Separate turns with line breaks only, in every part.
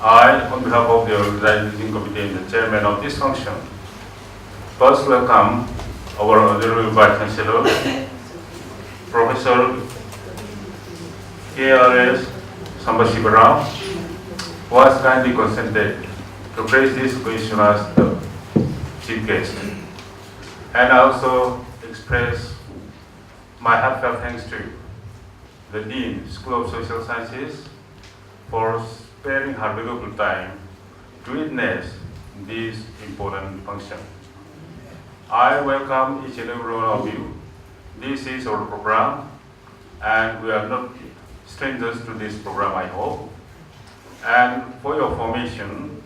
I, on behalf of the organizing committee and the chairman of this function, first welcome our Honorable Vice Chancellor, Professor KRS Sambasivarao, who has kindly consented to place this occasion as the chief guest. And I also express my heartfelt thanks to the Dean, School of Social Sciences, for sparing her valuable time to witness this important function. I welcome each and every one of you. This is our program, and we are not strangers to this program, I hope. And for your information,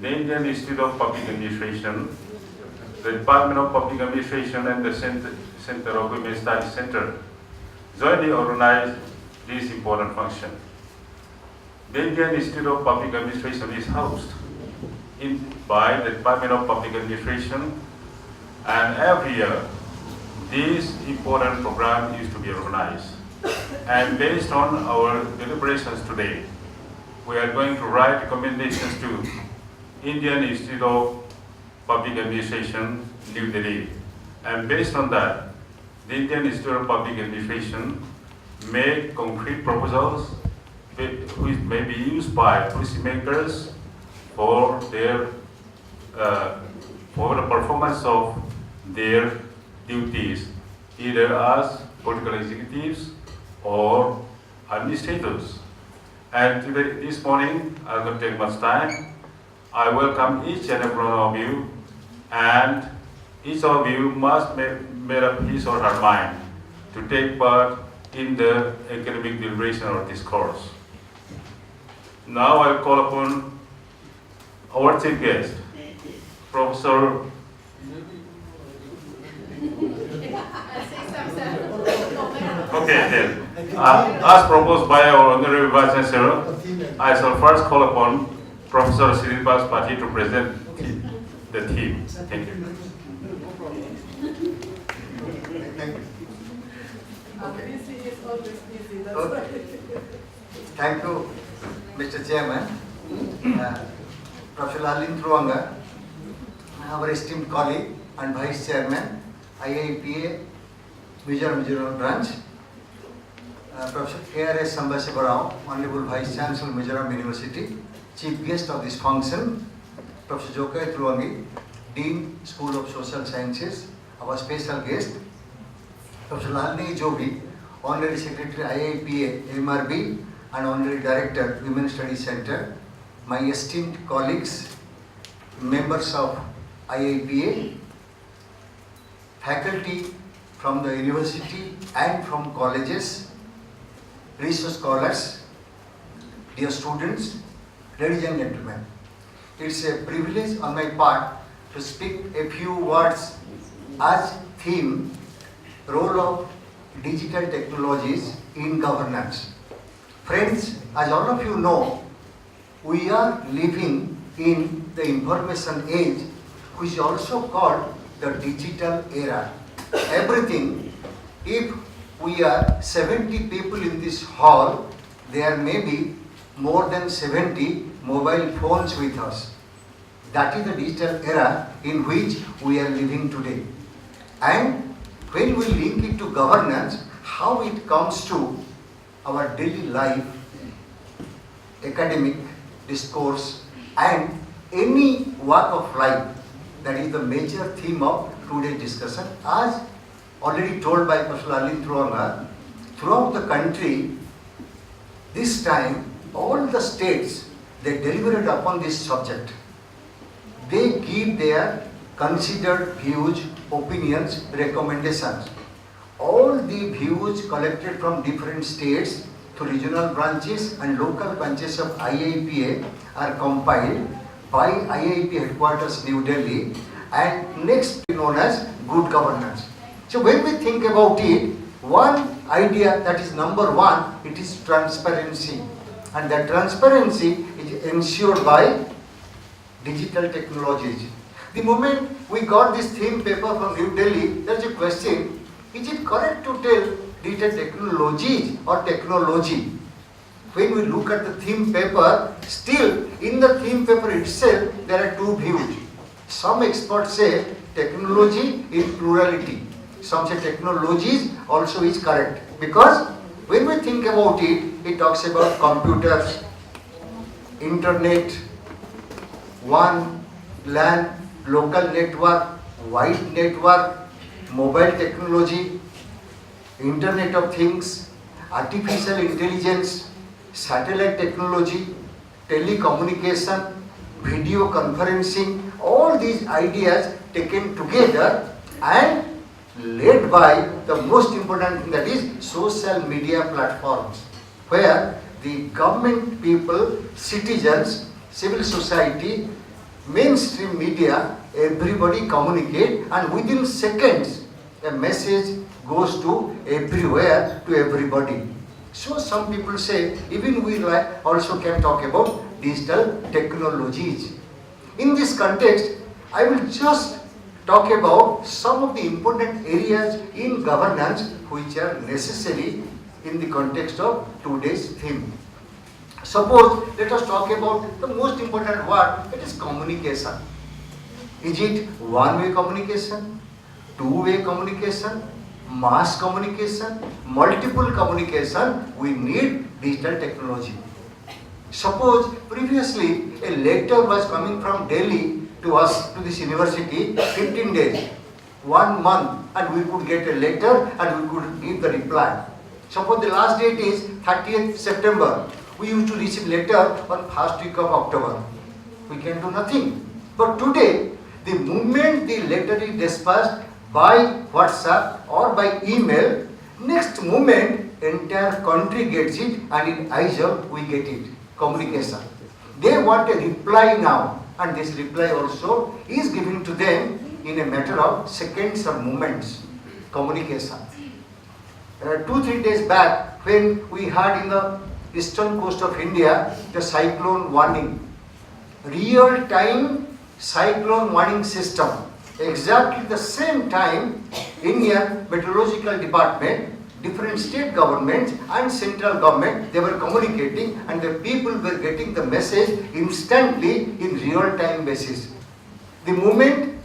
the Indian Institute of Public Administration, the Department of Public Administration, and the Center of Women's Studies Center jointly organized this important function. The Indian Institute of Public Administration is housed by the Department of Public Administration, and every year this important program is to be organized. And based on our deliberations today, we are going to write recommendations to Indian Institute of Public Administration, New Delhi. And based on that, the Indian Institute of Public Administration make concrete proposals which may be used by policymakers for their for the performance of their duties, either as political executives or administrators. And today, this morning, I'm not going to take much time. I welcome each and every one of you, and each of you must make up his or her mind to take part in the academic deliberation of this course. Now I call upon our chief guest, Professor. Okay, then. As proposed by our Honorable Vice Chancellor, I shall first call upon Professor Srinivas Pati to present the theme. Thank you.
Thank you, Mr. Chairman. Professor Lalin Truanga, our esteemed colleague and Vice Chairman, IIPA Mizoram Branch, Professor KRS Sambasivarao, Honorable Vice Chancellor, Mizoram University, Chief Guest of this function, Professor Jokai Truangi, Dean, School of Social Sciences, our special guest, Professor Lalini Jogi, Honorary Secretary, IIPA-MRB, and Honorary Director, Women's Studies Center, my esteemed colleagues, members of IIPA, faculty from the university and from colleges, research scholars, dear students, ladies and gentlemen. It's a privilege on my part to speak a few words as theme, role of digital technologies in governance. Friends, as all of you know, we are living in the information age, which is also called the digital era. Everything, if we are 70 people in this hall, there may be more than 70 mobile phones with us. That is the digital era in which we are living today. And when we link it to governance, how it comes to our daily life, academic discourse, and any walk of life, that is the major theme of today's discussion. As already told by Professor Lalin Truanga, throughout the country, this time, all the states, they deliberated upon this subject. They give their considered views, opinions, recommendations. All the views collected from different states to regional branches and local branches of IIPA are compiled by IIPA headquarters New Delhi, and next known as good governance. So when we think about it, one idea that is number one, it is transparency. And that transparency is ensured by digital technologies. The moment we got this theme paper from New Delhi, there is a question, is it correct to tell digital technologies or technology? when we look at the theme paper, still in the theme paper itself, there are two views. Some experts say technology in plurality. Some say technologies also is correct. Because when we think about it, it talks about computers, internet, WAN, LAN, local network, wide network, mobile technology, Internet of Things, artificial intelligence, satellite technology, telecommunication, video conferencing, all these ideas taken together and led by the most important thing, that is social media platforms, where the government people, citizens, civil society, mainstream media, everybody communicate, and within seconds a message goes to everywhere, to everybody. So some people say, even we also can talk about digital technologies. In this context, I will just talk about some of the important areas in governance which are necessary in the context of today's theme. Suppose, let us talk about the most important word, it is communication. Is it one-way communication, two-way communication, mass communication, multiple communication? We need digital technology. Suppose previously a letter was coming from Delhi to us, to this university, 15 days, 1 month, and we could get a letter and we could give the reply. Suppose the last date is 30th September. We used to receive letter on first week of October. We can do nothing. But today, the moment the letter is dispatched by WhatsApp or by email, next moment entire country gets it, and in IIPA we get it. Communication. They want a reply now, and this reply also is given to them in a matter of seconds or moments. Communication. 2-3 days back, when we had in the eastern coast of India the cyclone warning, real-time cyclone warning system, exactly the same time Indian Meteorological Department, different state governments and central government, they were communicating, and the people were getting the message instantly in real-time basis. The moment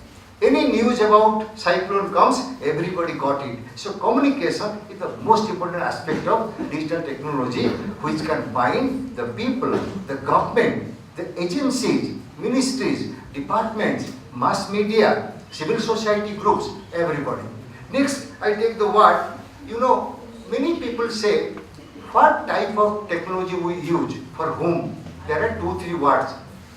any news about cyclone comes, everybody got it. So communication is the most important aspect of digital technology, which can bind the people, the government, the agencies, ministries, departments, mass media, civil society groups, everybody. Next, I take the word, many people say, what type of technology we use, for whom? There are 2-3 words.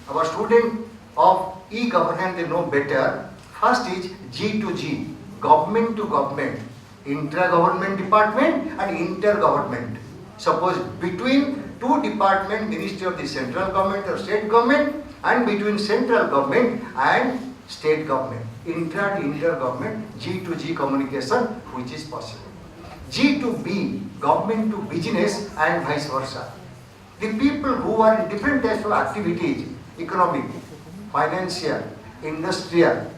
Our student of e-governance, they know better. First is G to G, government to government, intra-government department and inter-government. Suppose between two departments, Ministry of the central government or state government, and between central government and state government, intra and inter-government, G to G communication, which is possible. G to B, government to business and vice versa. The people who are in different types of activities, economic, financial, industrial,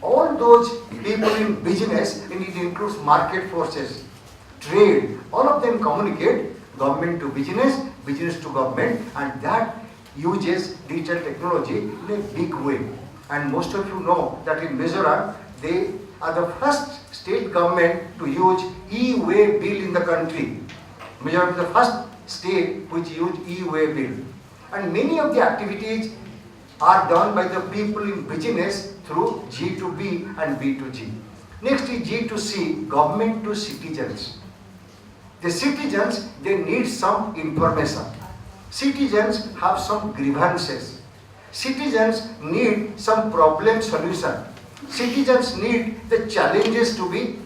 all those people in business, and it includes market forces, trade, all of them communicate government to business, business to government, and that uses digital technology in a big way. And most of you know that in Mizoram, they are the first state government to use e-way bill in the country. Mizoram is the first state which used e-way bill. And many of the activities are done by the people in business through G to B and B to G. Next is G to C, government to citizens. The citizens, they need some information. Citizens have some grievances. Citizens need some problem solution. Citizens need the challenges to be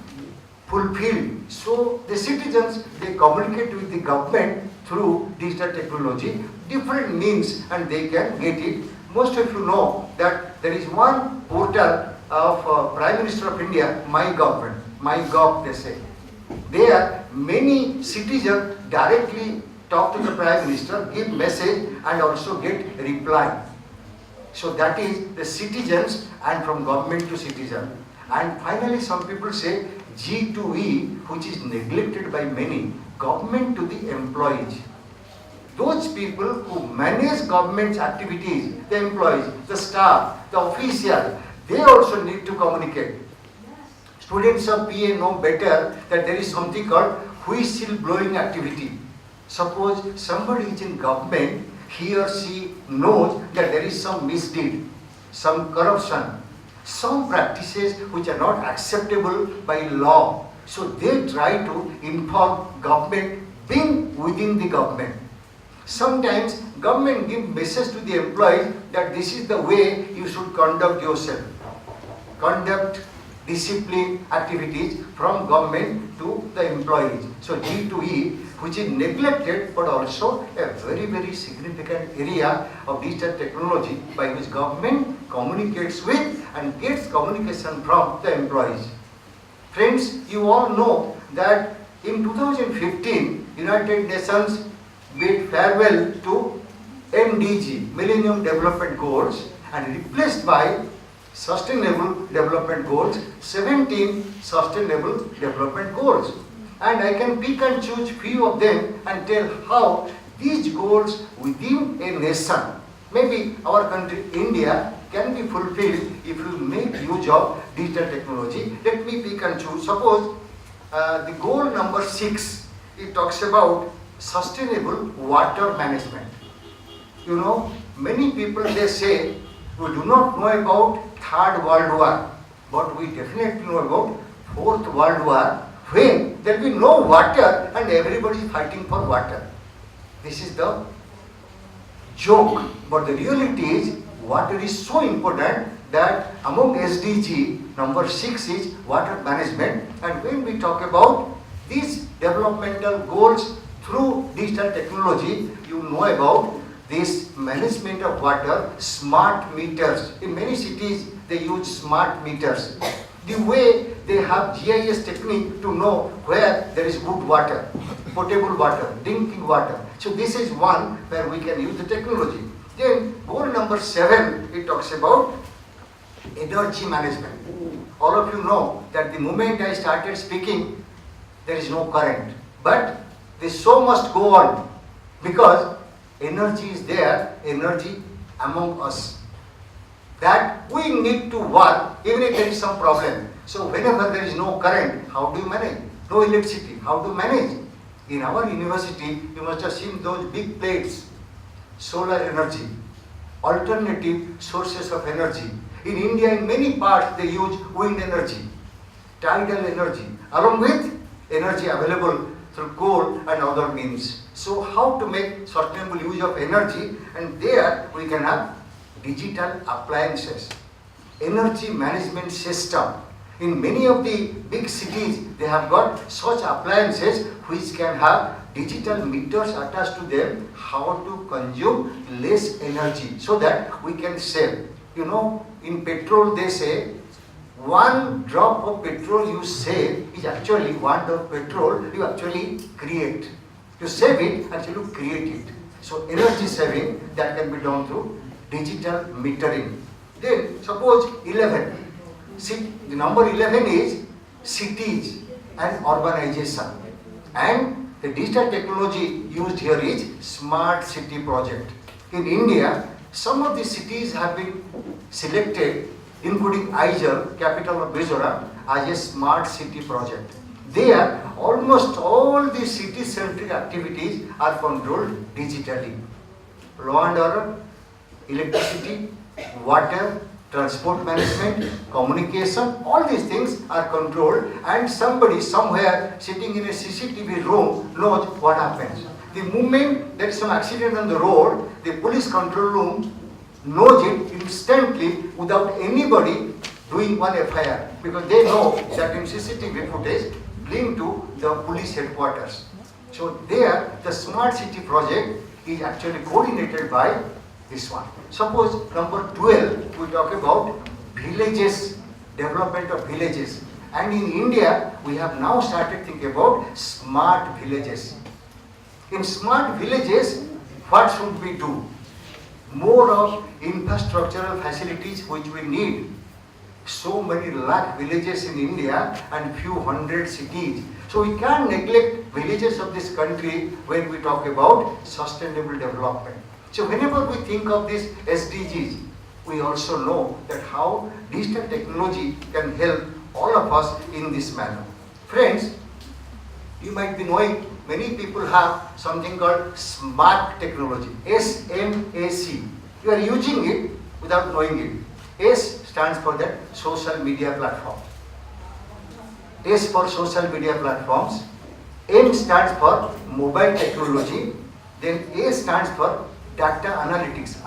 fulfilled. So the citizens, they communicate with the government through digital technology, different means, and they can get it. Most of you know that there is one portal of Prime Minister of India, My Government, MyGov they say. There many citizens directly talk to the Prime Minister, give message and also get reply. So that is the citizens and from government to citizen. And finally some people say G to E, which is neglected by many, government to the employees. those people who manage government's activities, the employees, the staff, the officials, they also need to communicate. Students of PA know better that there is something called whistle-blowing activity. Suppose somebody is in government, he or she knows that there is some misdeed, some corruption, some practices which are not acceptable by law. So they try to inform government being within the government. Sometimes government give message to the employees that this is the way you should conduct yourself. Conduct discipline activities from government to the employees. So G2E, which is neglected but also a very, very significant area of digital technology by which government communicates with and gets communication from the employees. Friends, you all know that in 2015, United Nations bid farewell to MDG, Millennium Development Goals, and replaced by Sustainable Development Goals, 17 Sustainable Development Goals. And I can pick and choose few of them and tell how these goals within a nation, maybe our country, India, can be fulfilled if you make use of digital technology. Let me pick and choose. Suppose the goal number 6, it talks about sustainable water management. You know, many people, they say, we do not know about Third World War, but we definitely know about Fourth World War, when there will be no water and everybody is fighting for water. This is the joke, but the reality is water is so important that among SDG, number 6 is water management. And when we talk about these developmental goals through digital technology, you know about this management of water, smart meters. In many cities, they use smart meters. The way they have GIS technique to know where there is good water, potable water, drinking water. So this is one where we can use the technology. Then goal number 7, it talks about energy management. All of you know that the moment I started speaking, there is no current. But this show must go on because energy is there, energy among us. That we need to work even if there is some problem. So whenever there is no current, how do you manage? No electricity, how do you manage? In our university, you must have seen those big plates, solar energy, alternative sources of energy. In India, in many parts, they use wind energy, tidal energy, along with energy available through coal and other means. So how to make sustainable use of energy, and there we can have digital appliances, energy management system. In many of the big cities, they have got such appliances which can have digital meters attached to them, how to consume less energy so that we can save. You know, in petrol they say, 1 drop of petrol you save is actually 1 drop of petrol you actually create. You save it, actually you create it. So energy saving, that can be done through digital metering. Then suppose 11. See, the number 11 is cities and urbanization. And the digital technology used here is smart city project. In India, some of the cities have been selected, including Aizawl, capital of Mizoram, as a smart city project. There, almost all the city-centric activities are controlled digitally. Law and order, electricity, water, transport management, communication, all these things are controlled, and somebody somewhere sitting in a CCTV room knows what happens. The moment there is some accident on the road, the police control room knows it instantly without anybody doing one FIR, because they know that in CCTV footage linked to the police headquarters. So there, the smart city project is actually coordinated by this one. Suppose number 12, we talk about villages, development of villages. And in India, we have now started thinking about smart villages. In smart villages, what should we do? More of infrastructural facilities which we need. so many lakh villages in India and few hundred cities. So we can't neglect villages of this country when we talk about sustainable development. So whenever we think of these SDGs, we also know that how digital technology can help all of us in this manner. Friends, you might be knowing many people have something called smart technology, SMAC. You are using it without knowing it. S stands for that social media platform. S for social media platforms. M stands for mobile technology. Then A stands for data analytics.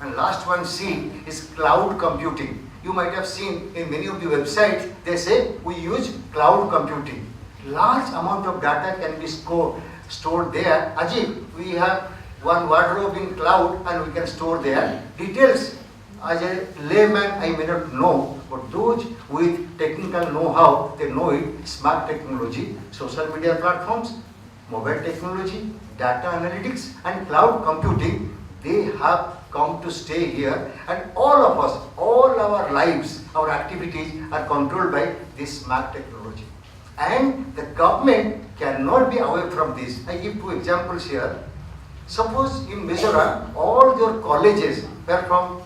And last one, C, is cloud computing. You might have seen in many of the websites, they say we use cloud computing. Large amount of data can be stored there. Ajib, we have one wardrobe in cloud and we can store there. Details, as a layman, I may not know, but those with technical know-how, they know it. Smart technology, social media platforms, mobile technology, data analytics and cloud computing, they have come to stay here, and all of us, all our lives, our activities are controlled by this smart technology. And the government cannot be away from this. I give two examples here. Suppose in Mizoram, all your colleges, where from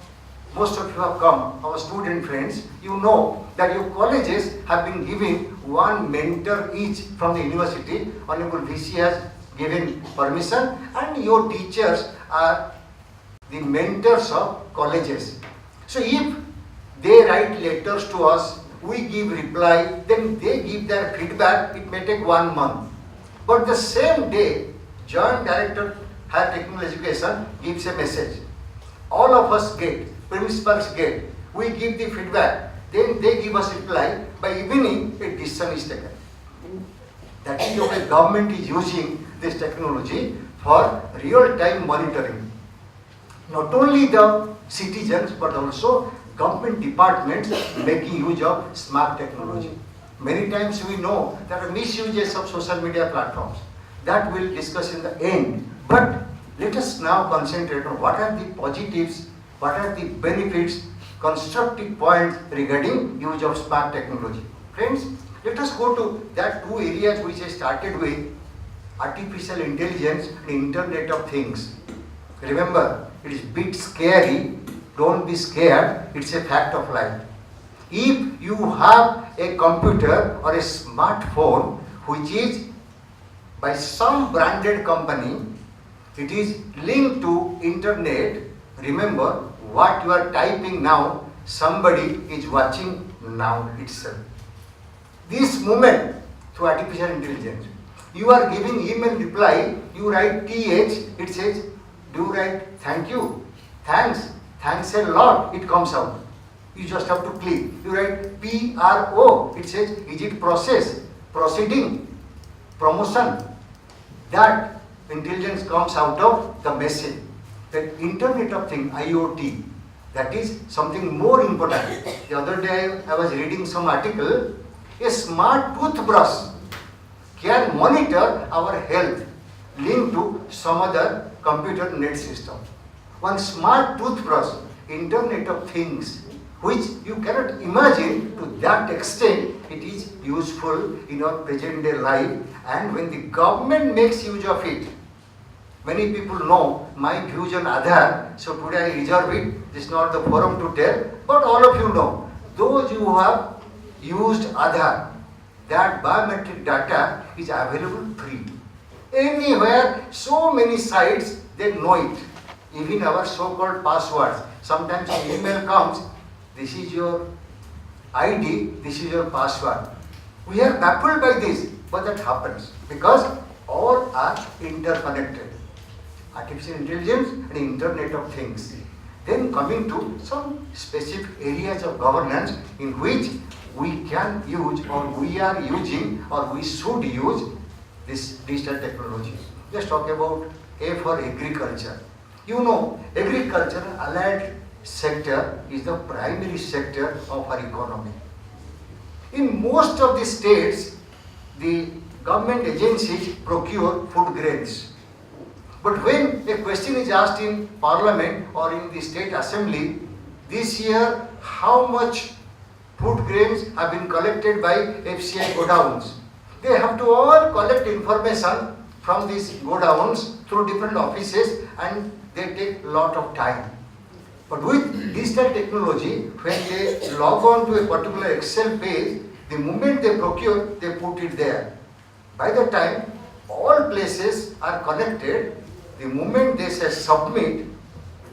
most of you have come, our student friends, you know that your colleges have been giving one mentor each from the university. Honorable VC has given permission, and your teachers are the mentors of colleges. So if they write letters to us, we give reply, then they give their feedback, it may take 1 month. But the same day, Joint Director Higher Technical Education gives a message. All of us get, principals get, we give the feedback, then they give us reply, by evening a decision is taken. That is why the government is using this technology for real-time monitoring. Not only the citizens, but also government departments making use of smart technology. Many times we know there are misuses of social media platforms. That we'll discuss in the end. But let us now concentrate on what are the positives, what are the benefits, constructive points regarding use of smart technology. Friends, let us go to that two areas which I started with, artificial intelligence and Internet of Things. Remember, it is a bit scary. Don't be scared. It's a fact of life. If you have a computer or a smartphone which is by some branded company, it is linked to internet. Remember, what you are typing now, somebody is watching now itself. This moment, through artificial intelligence, you are giving email reply, you write TH, it says, do you write thank you, thanks a lot, it comes out. You just have to click. You write PRO, it says, is it process, proceeding, promotion. That intelligence comes out of the message. The Internet of Things, IoT, that is something more important. The other day I was reading some article, a smart toothbrush can monitor our health linked to some other computer net system. One smart toothbrush, Internet of Things, which you cannot imagine to that extent it is useful in our present day life, and when the government makes use of it. Many people know my views on Aadhaar, so today I reserve it. This is not the forum to tell, but all of you know, those who have used Aadhaar, that biometric data is available free. Anywhere, so many sites, they know it. Even our so-called passwords. Sometimes an email comes, this is your ID, this is your password. We are baffled by this, but that happens because all are interconnected. Artificial intelligence and Internet of Things. Then coming to some specific areas of governance in which we can use, or we are using, or we should use this digital technology. Let's talk about A for agriculture. You know, agriculture and allied sector is the primary sector of our economy. In most of the states, the government agencies procure food grains. But when a question is asked in Parliament or in the State Assembly, this year how much Food grains have been collected by FCI godowns. They have to all collect information from these godowns through different offices, and they take a lot of time. But with digital technology, when they log on to a particular Excel page, the moment they procure, they put it there. By the time all places are connected, the moment they say submit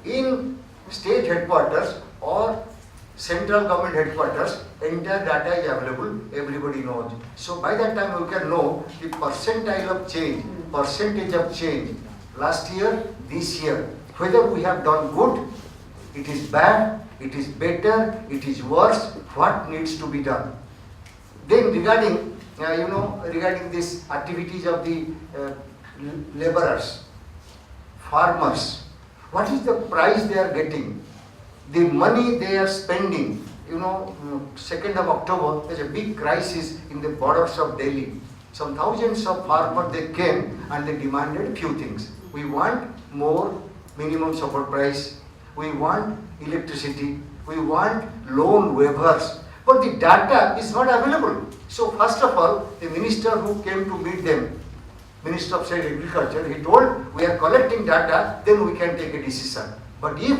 in state headquarters or central government headquarters, entire data is available, everybody knows. So by that time you can know the percentile of change, percentage of change, last year, this year, whether we have done good, it is bad, it is better, it is worse, what needs to be done. Then regarding, regarding these activities of the laborers, farmers, what is the price they are getting? The money they are spending, 2nd of October, there's a big crisis in the borders of Delhi. Some thousands of farmers, they came and they demanded few things. We want more minimum support price, we want electricity, we want loan waivers, but the data is not available. So first of all, the minister who came to meet them, Minister of State Agriculture, he told, we are collecting data, then we can take a decision. But if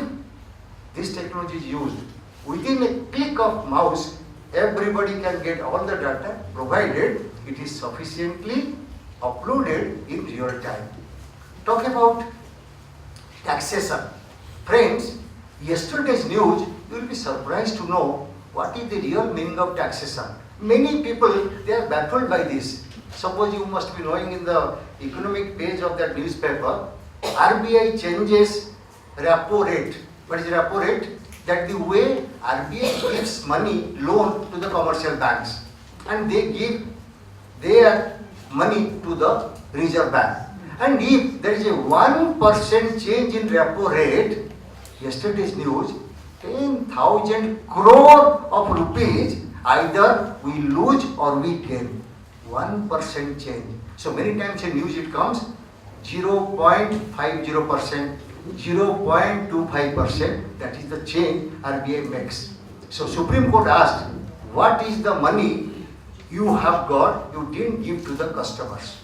this technology is used, within a click of mouse, everybody can get all the data, provided it is sufficiently uploaded in real time. Talk about taxation. Friends, yesterday's news, you will be surprised to know what is the real meaning of taxation. Many people, they are baffled by this. Suppose you must be knowing in the economic page of that newspaper, RBI changes repo rate. What is repo rate? That the way RBI gives money, loan to the commercial banks, and they give their money to the Reserve Bank. And if there is a 1% change in repo rate, yesterday's news, 10,000 crore of rupees, either we lose or we gain. 1% change. So many times in news it comes 0.50%, 0.25%, that is the change RBI makes. So Supreme Court asked, what is the money you have got, you didn't give to the customers?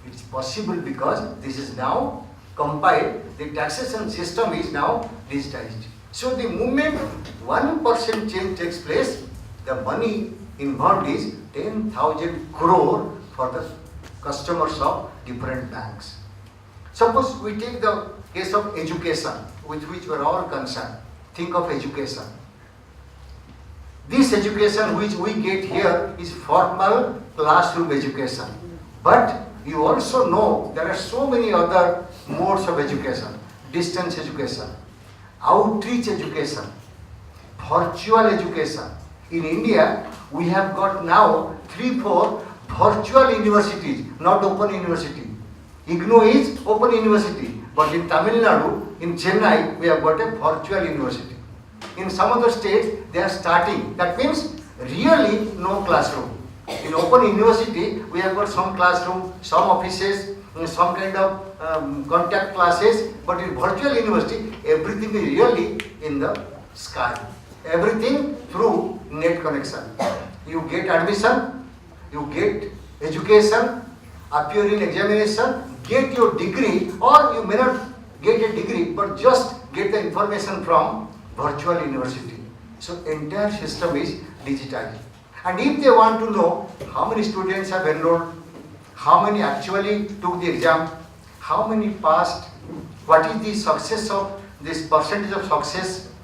It's possible because this is now compiled, the taxation system is now digitized. So the moment 1% change takes place, the money involved is 10,000 crore for the customers of different banks. Suppose we take the case of education, with which we are all concerned. Think of education. This education which we get here is formal classroom education. But you also know there are so many other modes of education. Distance education, outreach education, virtual education. In India, we have got now 3-4 virtual universities, not open university. IGNOU is open university, but in Tamil Nadu, in Chennai, we have got a virtual university. In some other states, they are starting. That means really no classroom. In open university, we have got some classroom, some offices, some kind of contact classes, but in virtual university, everything is really in the sky. Everything through net connection. You get admission, you get education, appear in examination, get your degree, or you may not get a degree, but just get the information from virtual university. So entire system is digitized. And if they want to know how many students have enrolled, how many actually took the exam, how many passed, what is the success of this percentage of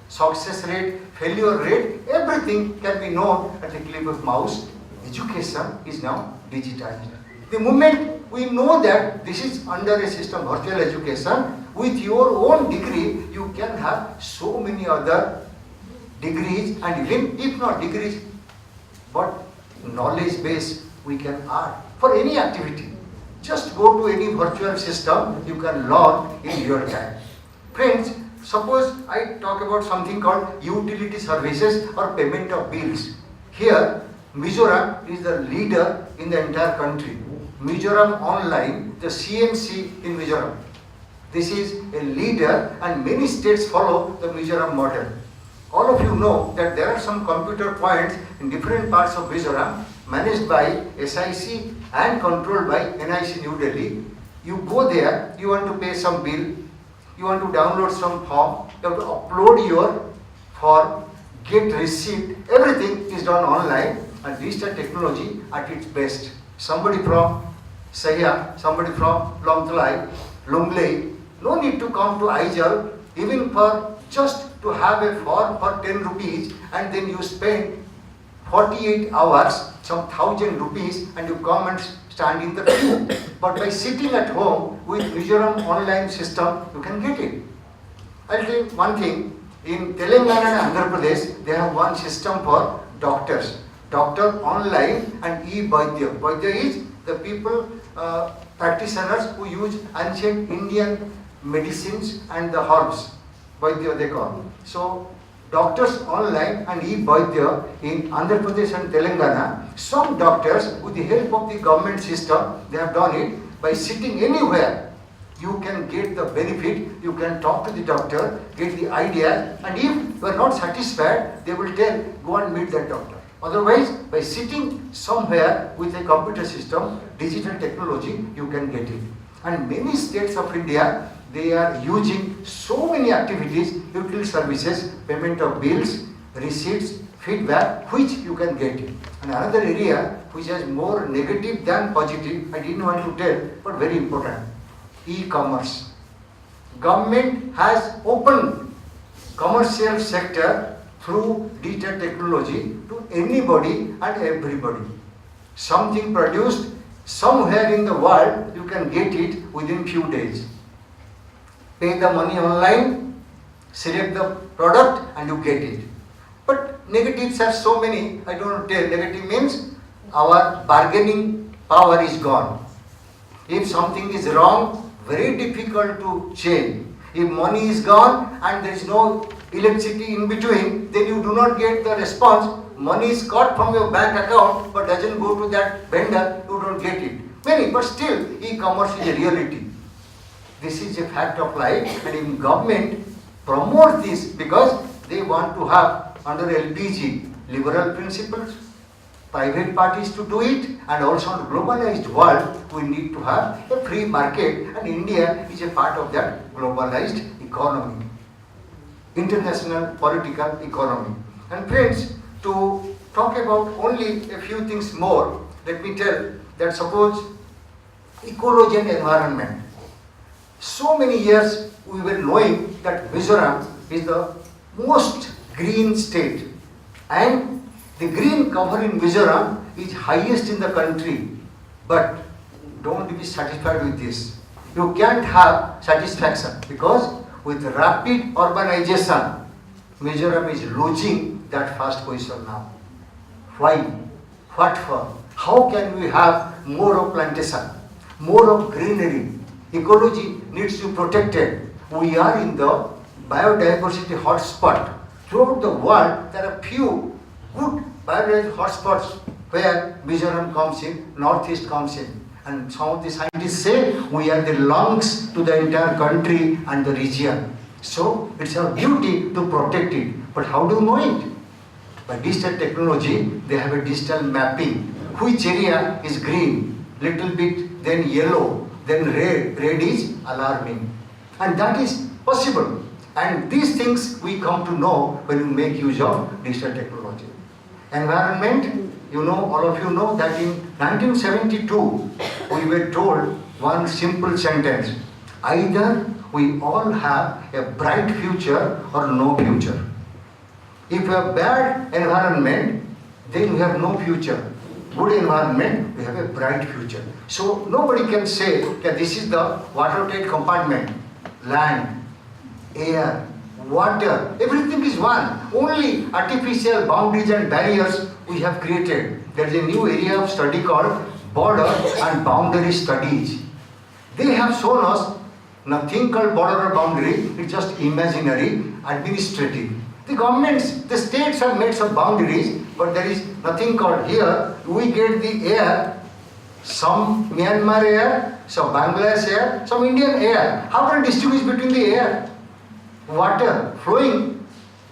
success rate, failure rate, everything can be known at the click of mouse. Education is now digitized. The moment we know that this is under a system virtual education, with your own degree, you can have so many other degrees, and even if not degrees, but knowledge base we can add for any activity. Just go to any virtual system, you can learn in real time. Friends, suppose I talk about something called utility services or payment of bills. Here, Mizoram is the leader in the entire country. Mizoram Online, the CMC in Mizoram. This is a leader, and many states follow the Mizoram model. all of you know that there are some computer points in different parts of Mizoram managed by SIC and controlled by NIC New Delhi. You go there, you want to pay some bill, you want to download some form, you have to upload your form, get receipt, everything is done online, and digital technology at its best. Somebody from Sayya, somebody from Longlei, no need to come to Aijal, even for just to have a form for 10 rupees, and then you spend 48 hours, some 1,000 rupees, and you come and stand in the queue. But by sitting at home with Mizoram online system, you can get it. I'll tell you one thing. In Telangana and Andhra Pradesh, they have one system for doctors. Doctor online and e-Vaidya. Vaidya is the people, practitioners who use ancient Indian medicines and the herbs. Vaidya they call. So, doctors online and e-Vaidya in Andhra Pradesh and Telangana, some doctors with the help of the government system, they have done it by sitting anywhere. You can get the benefit, you can talk to the doctor, get the idea, and if you are not satisfied, they will tell, go and meet that doctor. Otherwise, by sitting somewhere with a computer system, digital technology, you can get it. And many states of India, they are using so many activities, utility services, payment of bills, receipts, feedback, which you can get it. And another area which has more negative than positive, I didn't want to tell, but very important, e-commerce. Government has opened commercial sector through digital technology to anybody and everybody. Something produced somewhere in the world, you can get it within few days. Pay the money online, select the product, and you get it. But negatives are so many, I don't tell. Negative means our bargaining power is gone. If something is wrong, very difficult to change. If money is gone and there is no electricity in between, then you do not get the response. Money is cut from your bank account but doesn't go to that vendor, you don't get it. Many, but still e-commerce is a reality. This is a fact of life, and if government promote this because they want to have under LPG liberal principles, private parties to do it, and also in globalized world we need to have a free market, and India is a part of that globalized economy, international political economy. And friends, to talk about only a few things more, let me tell that suppose ecology and environment. So many years we were knowing that Mizoram is the most green state, and the green cover in Mizoram is highest in the country. But don't be satisfied with this. You can't have satisfaction because with rapid urbanization, Mizoram is losing that first position now. Why? What for? How can we have more of plantation, more of greenery? Ecology needs to be protected. We are in the biodiversity hotspot. Throughout the world, there are few good biodiversity hotspots where Mizoram comes in, Northeast comes in. And some of the scientists say we are the lungs to the entire country and the region. So it's our duty to protect it. But how do you know it? By digital technology, they have a digital mapping. Which area is green, little bit, then yellow, then red. Red is alarming. And that is possible. And these things we come to know when we make use of digital technology. Environment, you know, all of you know that in 1972, we were told one simple sentence. Either we all have a bright future or no future. If we have bad environment, then we have no future. Good environment, we have a bright future. So nobody can say that this is the watertight compartment. Land, air, water, everything is one. Only artificial boundaries and barriers we have created. There is a new area of study called border and boundary studies. They have shown us nothing called border or boundary, it's just imaginary, administrative. The governments, the states have made some boundaries, but there is nothing called here. We get the air, some Myanmar air, some Bangladesh air, some Indian air. How can I distinguish between the air? Water flowing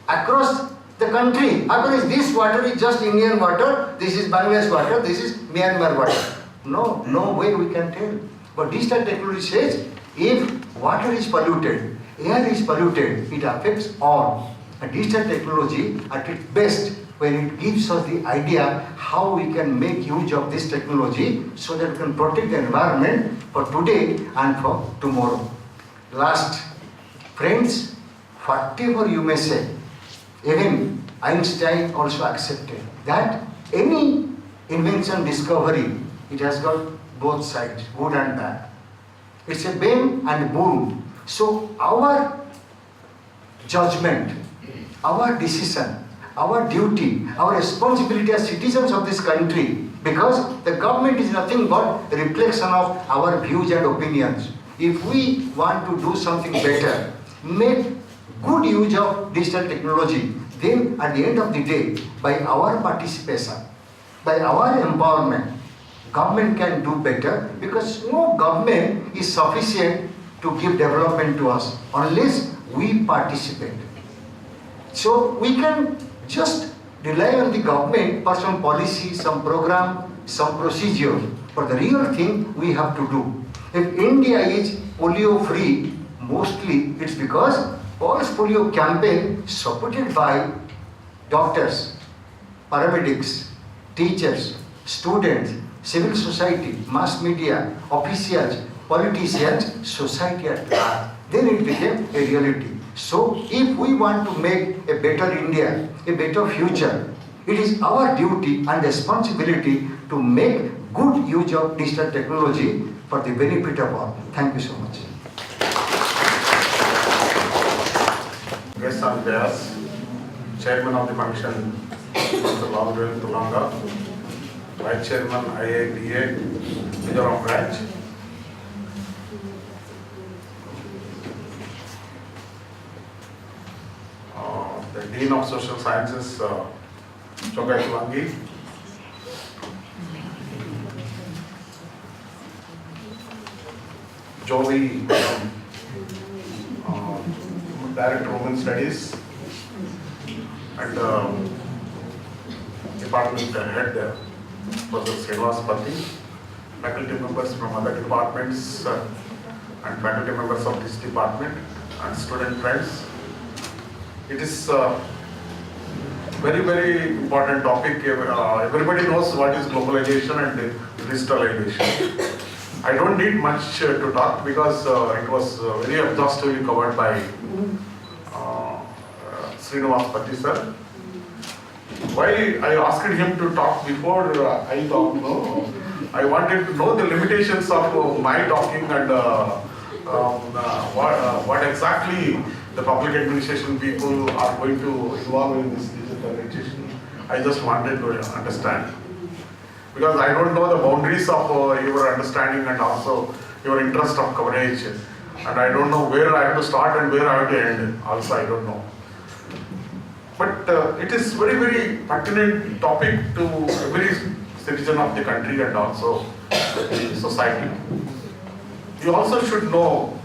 across the country. Otherwise, this water is just Indian water, this is Bangladesh water, this is Myanmar water. No way we can tell. But digital technology says, if water is polluted, air is polluted, it affects all. And digital technology, at its best, when it gives us the idea how we can make use of this technology so that we can protect the environment for today and for tomorrow. Last, friends, whatever you may say, even Einstein also accepted that any invention, discovery, it has got both sides, good and bad. It's a bane and boon. So our judgment, our decision, our duty, our responsibility as citizens of this country, because the government is nothing but a reflection of our views and opinions. If we want to do something better, make good use of digital technology, then at the end of the day, by our participation, by our empowerment, government can do better, because no government is sufficient to give development to us unless we participate. So we can just rely on the government for some policy, some program, some procedure. But the real thing we have to do. If India is polio free, mostly it's because Pulse Polio campaign supported by doctors, paramedics, teachers, students, civil society, mass media, officials, politicians, society at large. Then it became a reality. So if we want to make a better India, a better future, it is our duty and responsibility to make good use of digital technology for the benefit of all. Thank you so much.
Guests and bears, Chairman of the Commission, Mr. Lalvel Tulanga, Vice Chairman IIPA, Mizoram Branch, the Dean of Social Sciences, Chogai Tulangi, Joey, Director of Women's Studies, and Department Head, Professor Srinivasapati, faculty members from other departments and faculty members of this department, and student friends. It is very, very important topic. Everybody knows what is globalization and digitalization. I don't need much to talk because it was very exhaustively covered by Srinivasapati sir. Why I asked him to talk before I talked? No, I wanted to know the limitations of my talking and what exactly the public administration people are going to involve in this digitalization. I just wanted to understand. Because I don't know the boundaries of your understanding and also your interest of coverage. And I don't know where I have to start and where I have to end. Also, I don't know. But it is very, very pertinent topic to every citizen of the country and also the society. You also should know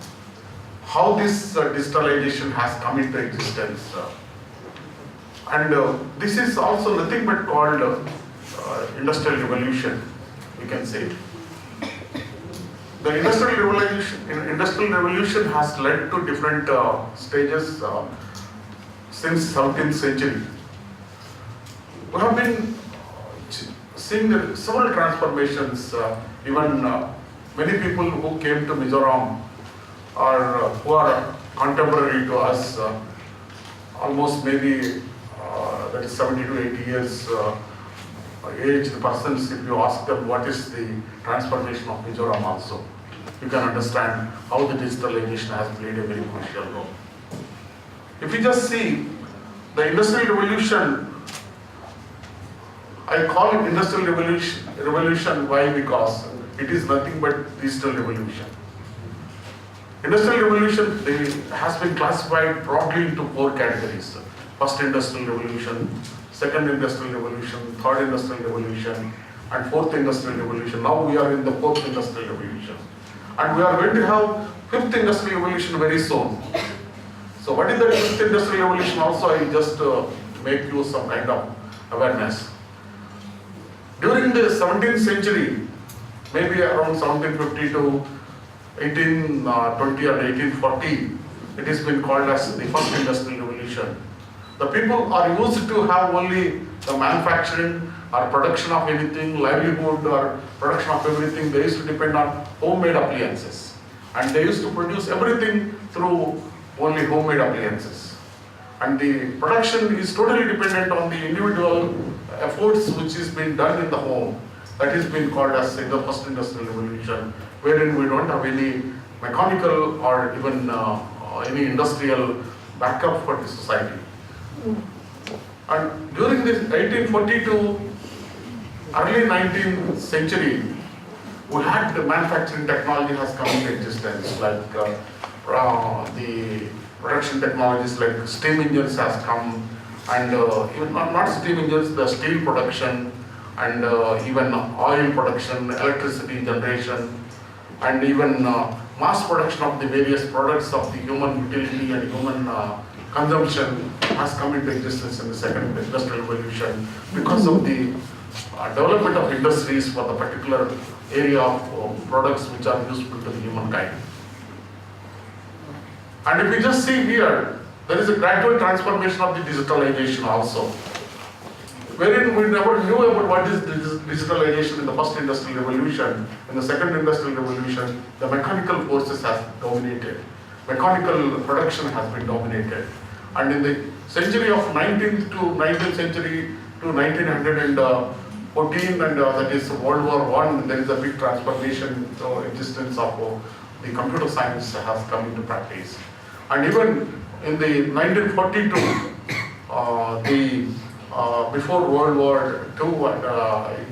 how this digitalization has come into existence. And this is also nothing but called industrial revolution, we can say. The industrial revolution has led to different stages since 17th century. We have been seeing several transformations. Even many people who came to Mizoram or who are contemporary to us, almost maybe that is 70 to 80 years aged persons, if you ask them what is the transformation of Mizoram also, you can understand how the digitalization has played a very crucial role. If you just see the industrial revolution, I call it industrial revolution, why? Because it is nothing but digital revolution. Industrial revolution has been classified broadly into 4 categories. First industrial revolution, second industrial revolution, third industrial revolution, and fourth industrial revolution. Now we are in the 4th industrial revolution. And we are going to have 5th industrial revolution very soon. So what is the fifth industrial revolution also, I just make you some kind of awareness. During the 17th century, maybe around 1750 to 1820 or 1840, it has been called as the first industrial revolution. The people are used to have only the manufacturing or production of anything, livelihood or production of everything. They used to depend on homemade appliances. And they used to produce everything through only homemade appliances. And the production is totally dependent on the individual efforts which is being done in the home. That is being called as the first industrial revolution, wherein we don't have any mechanical or even any industrial backup for the society. And during this 1840 to early 19th century, we had the manufacturing technology has come into existence, like the production technologies like steam engines has come, and even not steam engines, the steel production, and even oil production, electricity generation, and even mass production of the various products of the human utility and human consumption has come into existence in the second industrial revolution because of the development of industries for the particular area of products which are useful to the humankind. And if we just see here, there is a gradual transformation of the digitalization also, wherein we never knew about what is digitalization in the first industrial revolution. In the second industrial revolution, the mechanical forces has dominated. Mechanical production has been dominated. And in the century of 19th to 19th century to 1914, and that is World War I, there is a big transformation to existence of the computer science has come into practice. And even in the 1942, before World War II,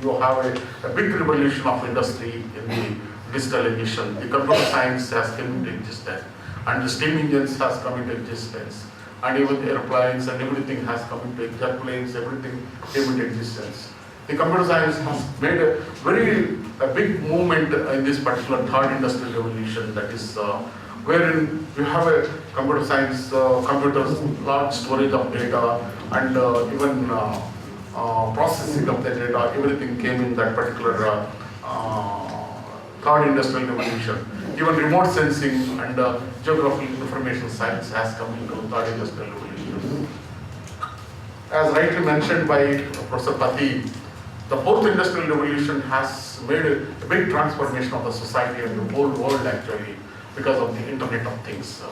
you have a big revolution of industry in the digitalization. The computer science has come into existence, and the steam engines has come into existence, and even airplanes and everything has come into jet planes, everything came into existence. The computer science has made a big movement in this particular third industrial revolution, that is wherein you have a computer science, computers, large storage of data, and even processing of the data, everything came in that particular third industrial revolution. Even remote sensing and geographical information science has come into third industrial revolution. As rightly mentioned by Professor Pati, the fourth industrial revolution has made a big transformation of the society and the whole world actually, because of the Internet of Things.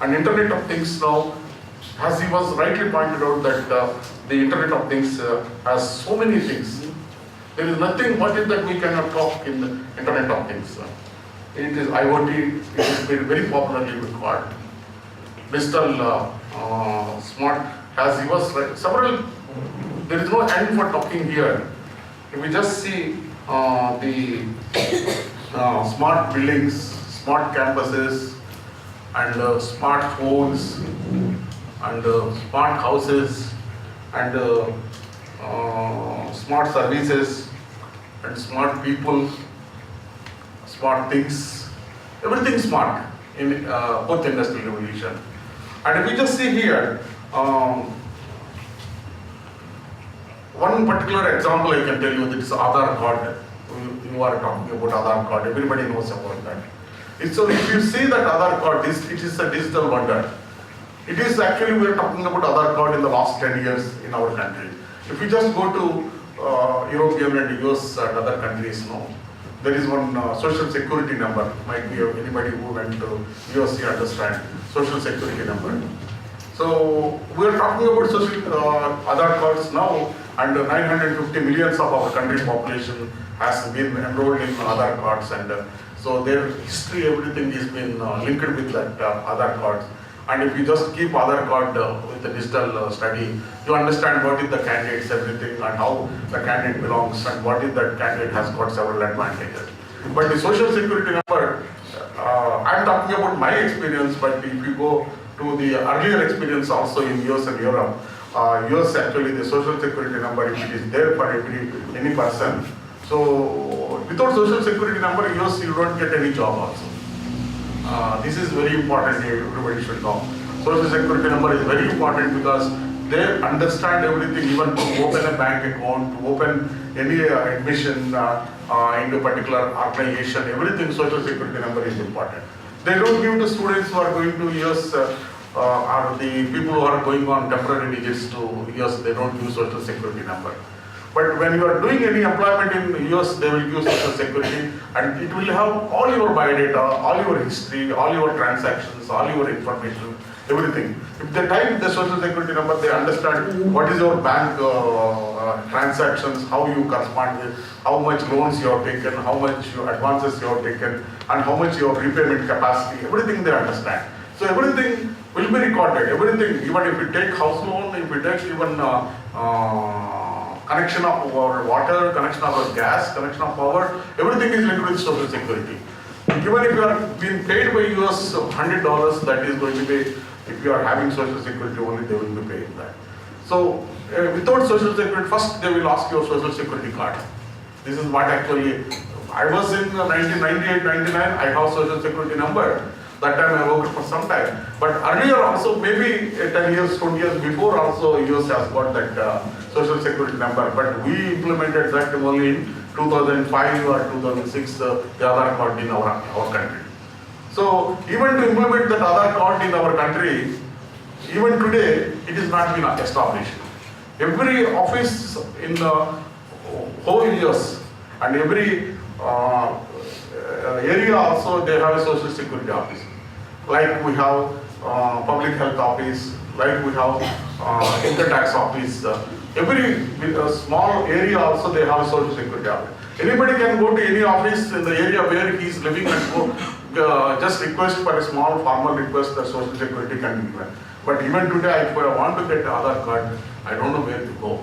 And Internet of Things now, as he was rightly pointed out, that the Internet of Things has so many things. There is nothing, what is that we cannot talk in the Internet of Things. It is IoT, it is very popularly called. Digital, smart, as he was right, there is no end for talking here. If we just see the smart buildings, smart campuses, and smartphones, and smart houses, and smart services, and smart people, smart things, everything smart in fourth industrial revolution. And if we just see here, one particular example I can tell you, that is Aadhaar card. You are talking about Aadhaar card, everybody knows about that. So if you see that Aadhaar card, it is a digital wonder. It is actually, we are talking about Aadhaar card in the last 10 years in our country. If you just go to European and US and other countries, there is one social security number. Might be anybody who went to US understand social security number. So we are talking about social Aadhaar cards now, and 950 millions of our country population has been enrolled in Aadhaar cards, and so their history, everything is been linked with that Aadhaar cards. And if you just keep Aadhaar card with the digital study, you understand what is the candidates, everything, and how the candidate belongs, and what is that candidate has got several advantages. But the social security number, I'm talking about my experience, but if you go to the earlier experience also in US and Europe, US actually the social security number, if it is there for any person. So without social security number, US you don't get any job also. This is very important, everybody should know. Social security number is very important because they understand everything, even to open a bank account, to open any admission into a particular organization, everything social security number is important. They don't give to students who are going to US or the people who are going on temporary visits to US, they don't use social security number. But when you are doing any employment in US, they will use social security and it will have all your biodata, all your history, all your transactions, all your information, everything. If they type the social security number, they understand what is your bank transactions, how you correspond with, how much loans you have taken, how much advances you have taken, and how much your repayment capacity, everything they understand. So everything will be recorded, everything, even if you take house loan, if you take even connection of our water, connection of our gas, connection of power, everything is linked with social security. Even if you are being paid by US $100, that is going to be, if you are having social security only, they will be paying that. So without social security, first they will ask your social security card. This is what actually, I was in 1998, 99, I have social security number. That time I worked for some time. But earlier also, maybe 10 years, 20 years before also, US has got that social security number. But we implemented that only in 2005 or 2006, the Aadhaar card in our country. So even to implement that Aadhaar card in our country, even today, it is not been established. Every office in the whole US and every area also, they have a social security office. Like we have public health office, like we have income tax office. Every small area also they have a social security office. Anybody can go to any office in the area where he is living and go, just request for a small formal request that social security can be given. But even today, if I want to get Aadhaar card, I don't know where to go.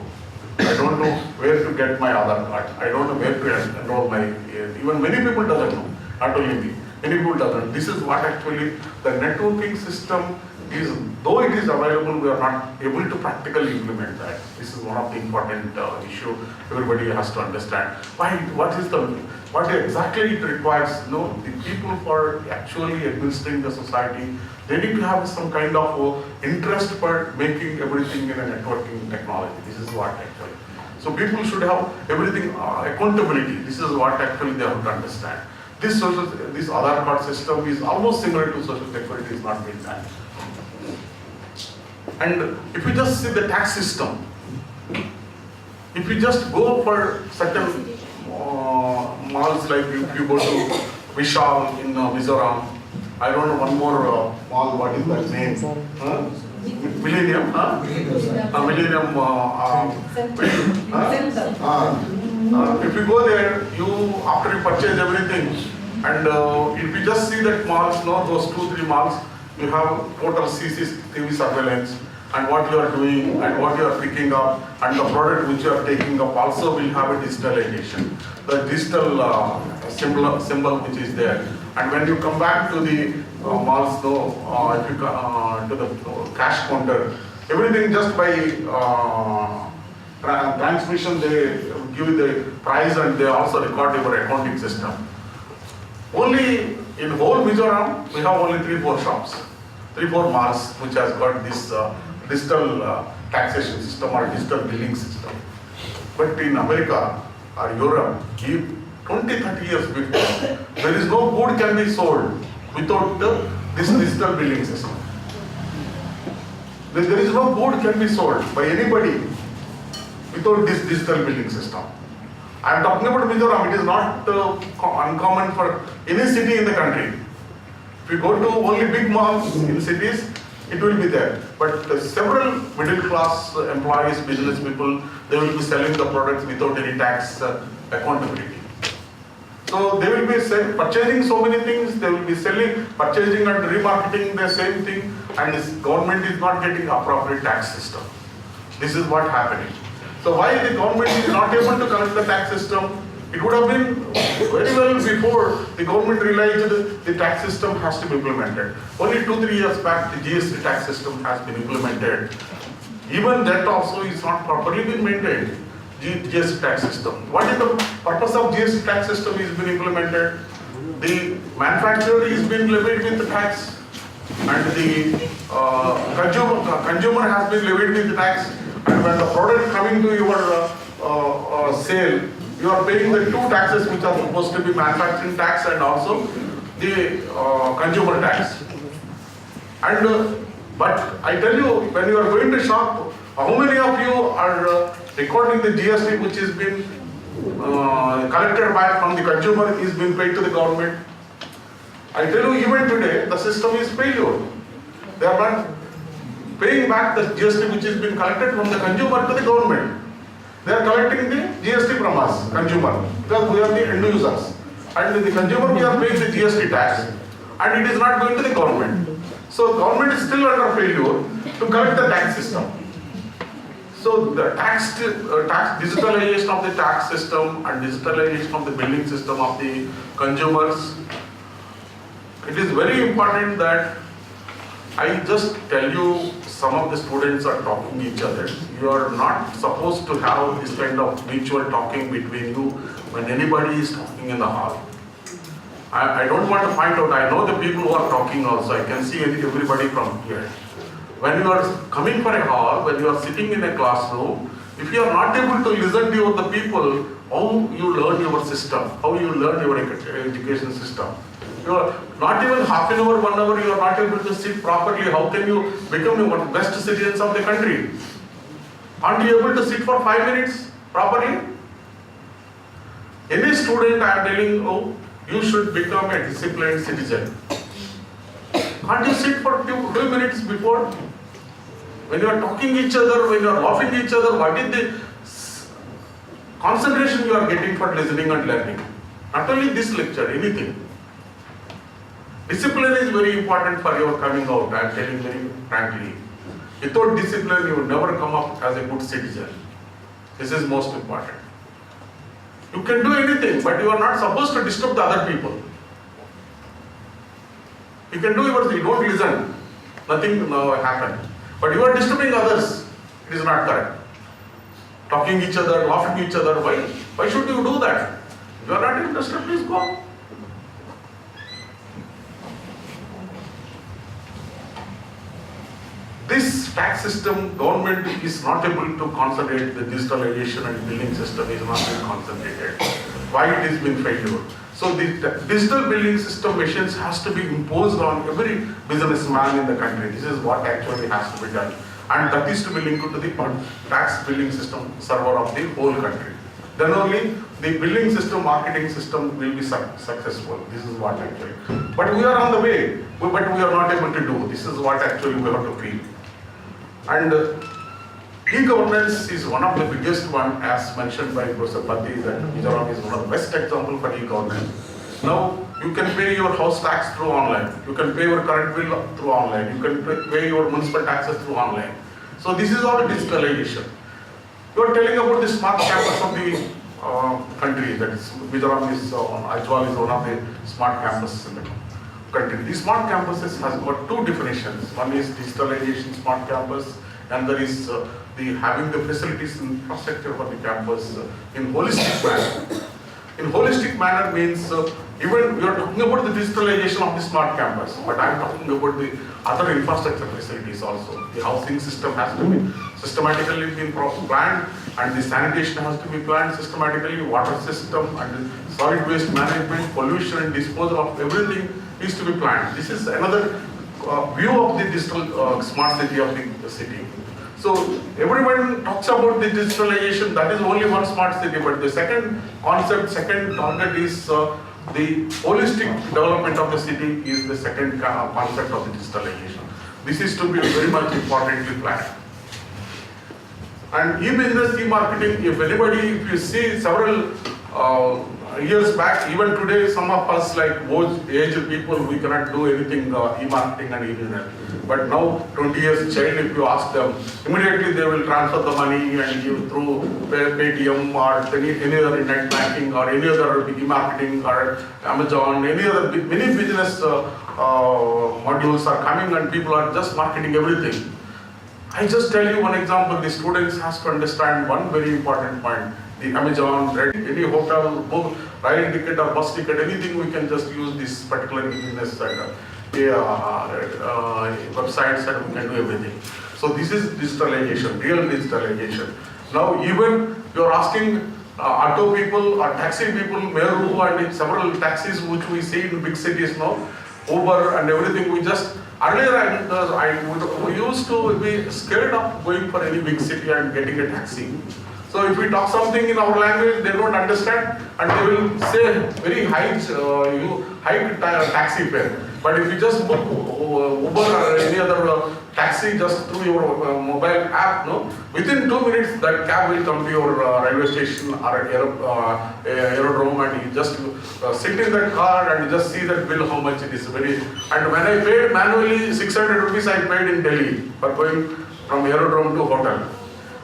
I don't know where to get my Aadhaar card. I don't know where to enroll my, even many people doesn't know, not only me. Many people doesn't. This is what actually the networking system is, though it is available, we are not able to practically implement that. This is one of the important issue everybody has to understand. What exactly it requires, the people for actually administering the society, they need to have some kind of interest for making everything in a networking technology. This is what actually. So people should have everything, accountability. This is what actually they have to understand. This Aadhaar card system is almost similar to social security, is not being done. And if you just see the tax system, if you just go for certain malls, like if you go to Vishal in Mizoram, I don't know one more mall, what is that name? Millennium, Millennium. If you go there, after you purchase everything, and if you just see that malls, those 2-3 malls, you have total CCTV surveillance, and what you are doing, and what you are picking up, and the product which you are taking up also will have a digitalization. The digital symbol which is there. And when you come back to the malls, if you to the cash counter, everything just by transmission, they give you the price and they also record your accounting system. Only in whole Mizoram, we have only 3-4 shops, 3-4 malls which has got this digital taxation system or digital billing system. But in America or Europe, 20-30 years before, there is no good can be sold without this digital billing system. There is no good can be sold by anybody without this digital billing system. I am talking about Mizoram. It is not uncommon for any city in the country. If you go to only big malls in cities, it will be there. But several middle class employees, business people, they will be selling the products without any tax accountability. So they will be purchasing so many things, they will be purchasing and remarketing the same thing, and this government is not getting appropriate tax system. This is what happening. So why the government is not able to collect the tax system? It would have been very well before the government realized the tax system has to be implemented. Only 2-3 years back, the GST tax system has been implemented. Even that also is not properly been maintained. GST tax system. What is the purpose of GST tax system is been implemented? The manufacturer is being levied with the tax. and the consumer has been levied with tax, and when the product coming to your sale, you are paying the two taxes which are supposed to be manufacturing tax and also the consumer tax. And but I tell you, when you are going to shop, how many of you are recording the GST which is been collected by from the consumer is being paid to the government? I tell you, even today the system is failure. They are not paying back the GST which is being collected from the consumer to the government. They are collecting the GST from us, consumer, because we are the end users. And the consumer, we are paying the GST tax, and it is not going to the government. So government is still under failure to collect the tax system. So the tax digitalization of the tax system and digitalization of the billing system of the consumers, it is very important that I just tell you, some of the students are talking each other. You are not supposed to have this kind of mutual talking between you when anybody is talking in the hall. I don't want to find out, I know the people who are talking also, I can see everybody from here. When you are coming for a hall, when you are sitting in a classroom, if you are not able to listen to the people, how you learn your system, how you learn your education system. You are not even half an hour, 1 hour, you are not able to sit properly. How can you become the best citizens of the country? Aren't you able to sit for 5 minutes properly? Any student I am telling you, you should become a disciplined citizen. Can't you sit for 2 minutes before? When you are talking each other, when you are laughing each other, what is the concentration you are getting for listening and learning? Not only this lecture, anything. Discipline is very important for your coming out, I am telling very frankly. Without discipline, you will never come up as a good citizen. This is most important. You can do anything, but you are not supposed to disturb the other people. You can do your thing, don't listen. Nothing will happen. But you are disturbing others. It is not correct. Talking each other, laughing each other. Why should you do that? If you are not interested, please go. This tax system, government is not able to concentrate, the digitalization and billing system is not being concentrated. Why it is being failure? So the digital billing system machines has to be imposed on every businessman in the country. This is what actually has to be done. And that is to be linked to the tax billing system server of the whole country. Then only the billing system, marketing system will be successful. This is what actually. But we are on the way, but we are not able to do. This is what actually we have to feel. And e-governance is one of the biggest one, as mentioned by Professor Pati, that Mizoram is one of the best example for e-governance. Now, you can pay your house tax through online. You can pay your current bill through online. You can pay your municipal taxes through online. So this is all digitalization. You are telling about the smart campus of the country, that is, Mizoram is, Ajwal is one of the smart campuses in the country. These smart campuses has got two definitions. One is digitalization smart campus, and there is having the facilities and infrastructure for the campus in holistic manner. In holistic manner means even we are talking about the digitalization of the smart campus, but I am talking about the other infrastructure facilities also. The housing system has to be systematically been planned, and the sanitation has to be planned systematically, water system and solid waste management, pollution and disposal of everything is to be planned. This is another view of the digital smart city of the city. So everyone talks about the digitalization, that is only one smart city, but the second concept, second target is the holistic development of the city is the second concept of the digitalization. This is to be very much importantly planned. And e-business, e-marketing, if you see several years back, even today, some of us like aged people, we cannot do anything e-marketing and e-business. But now, 20 years child, if you ask them, immediately they will transfer the money and give through Paytm or any other net banking or any other e-marketing or Amazon, any other many business modules are coming and people are just marketing everything. I just tell you one example. The students has to understand one very important point. The Amazon, any hotel, book, rail ticket or bus ticket, anything we can just use this particular business. websites and we can do everything. So this is digitalization, real digitalization. Now even you are asking auto people or taxi people, Meru and several taxis which we see in big cities now, Uber and everything, we just, earlier we used to be scared of going for any big city and getting a taxi. So if we talk something in our language, they don't understand and they will say very high taxi fare. But if you just book Uber or any other taxi just through your mobile app, no, within 2 minutes that cab will come to your railway station or aerodrome, and you just sit in that car and you just see that bill how much it is. And when I paid manually 600 rupees, I paid in Delhi for going from aerodrome to hotel.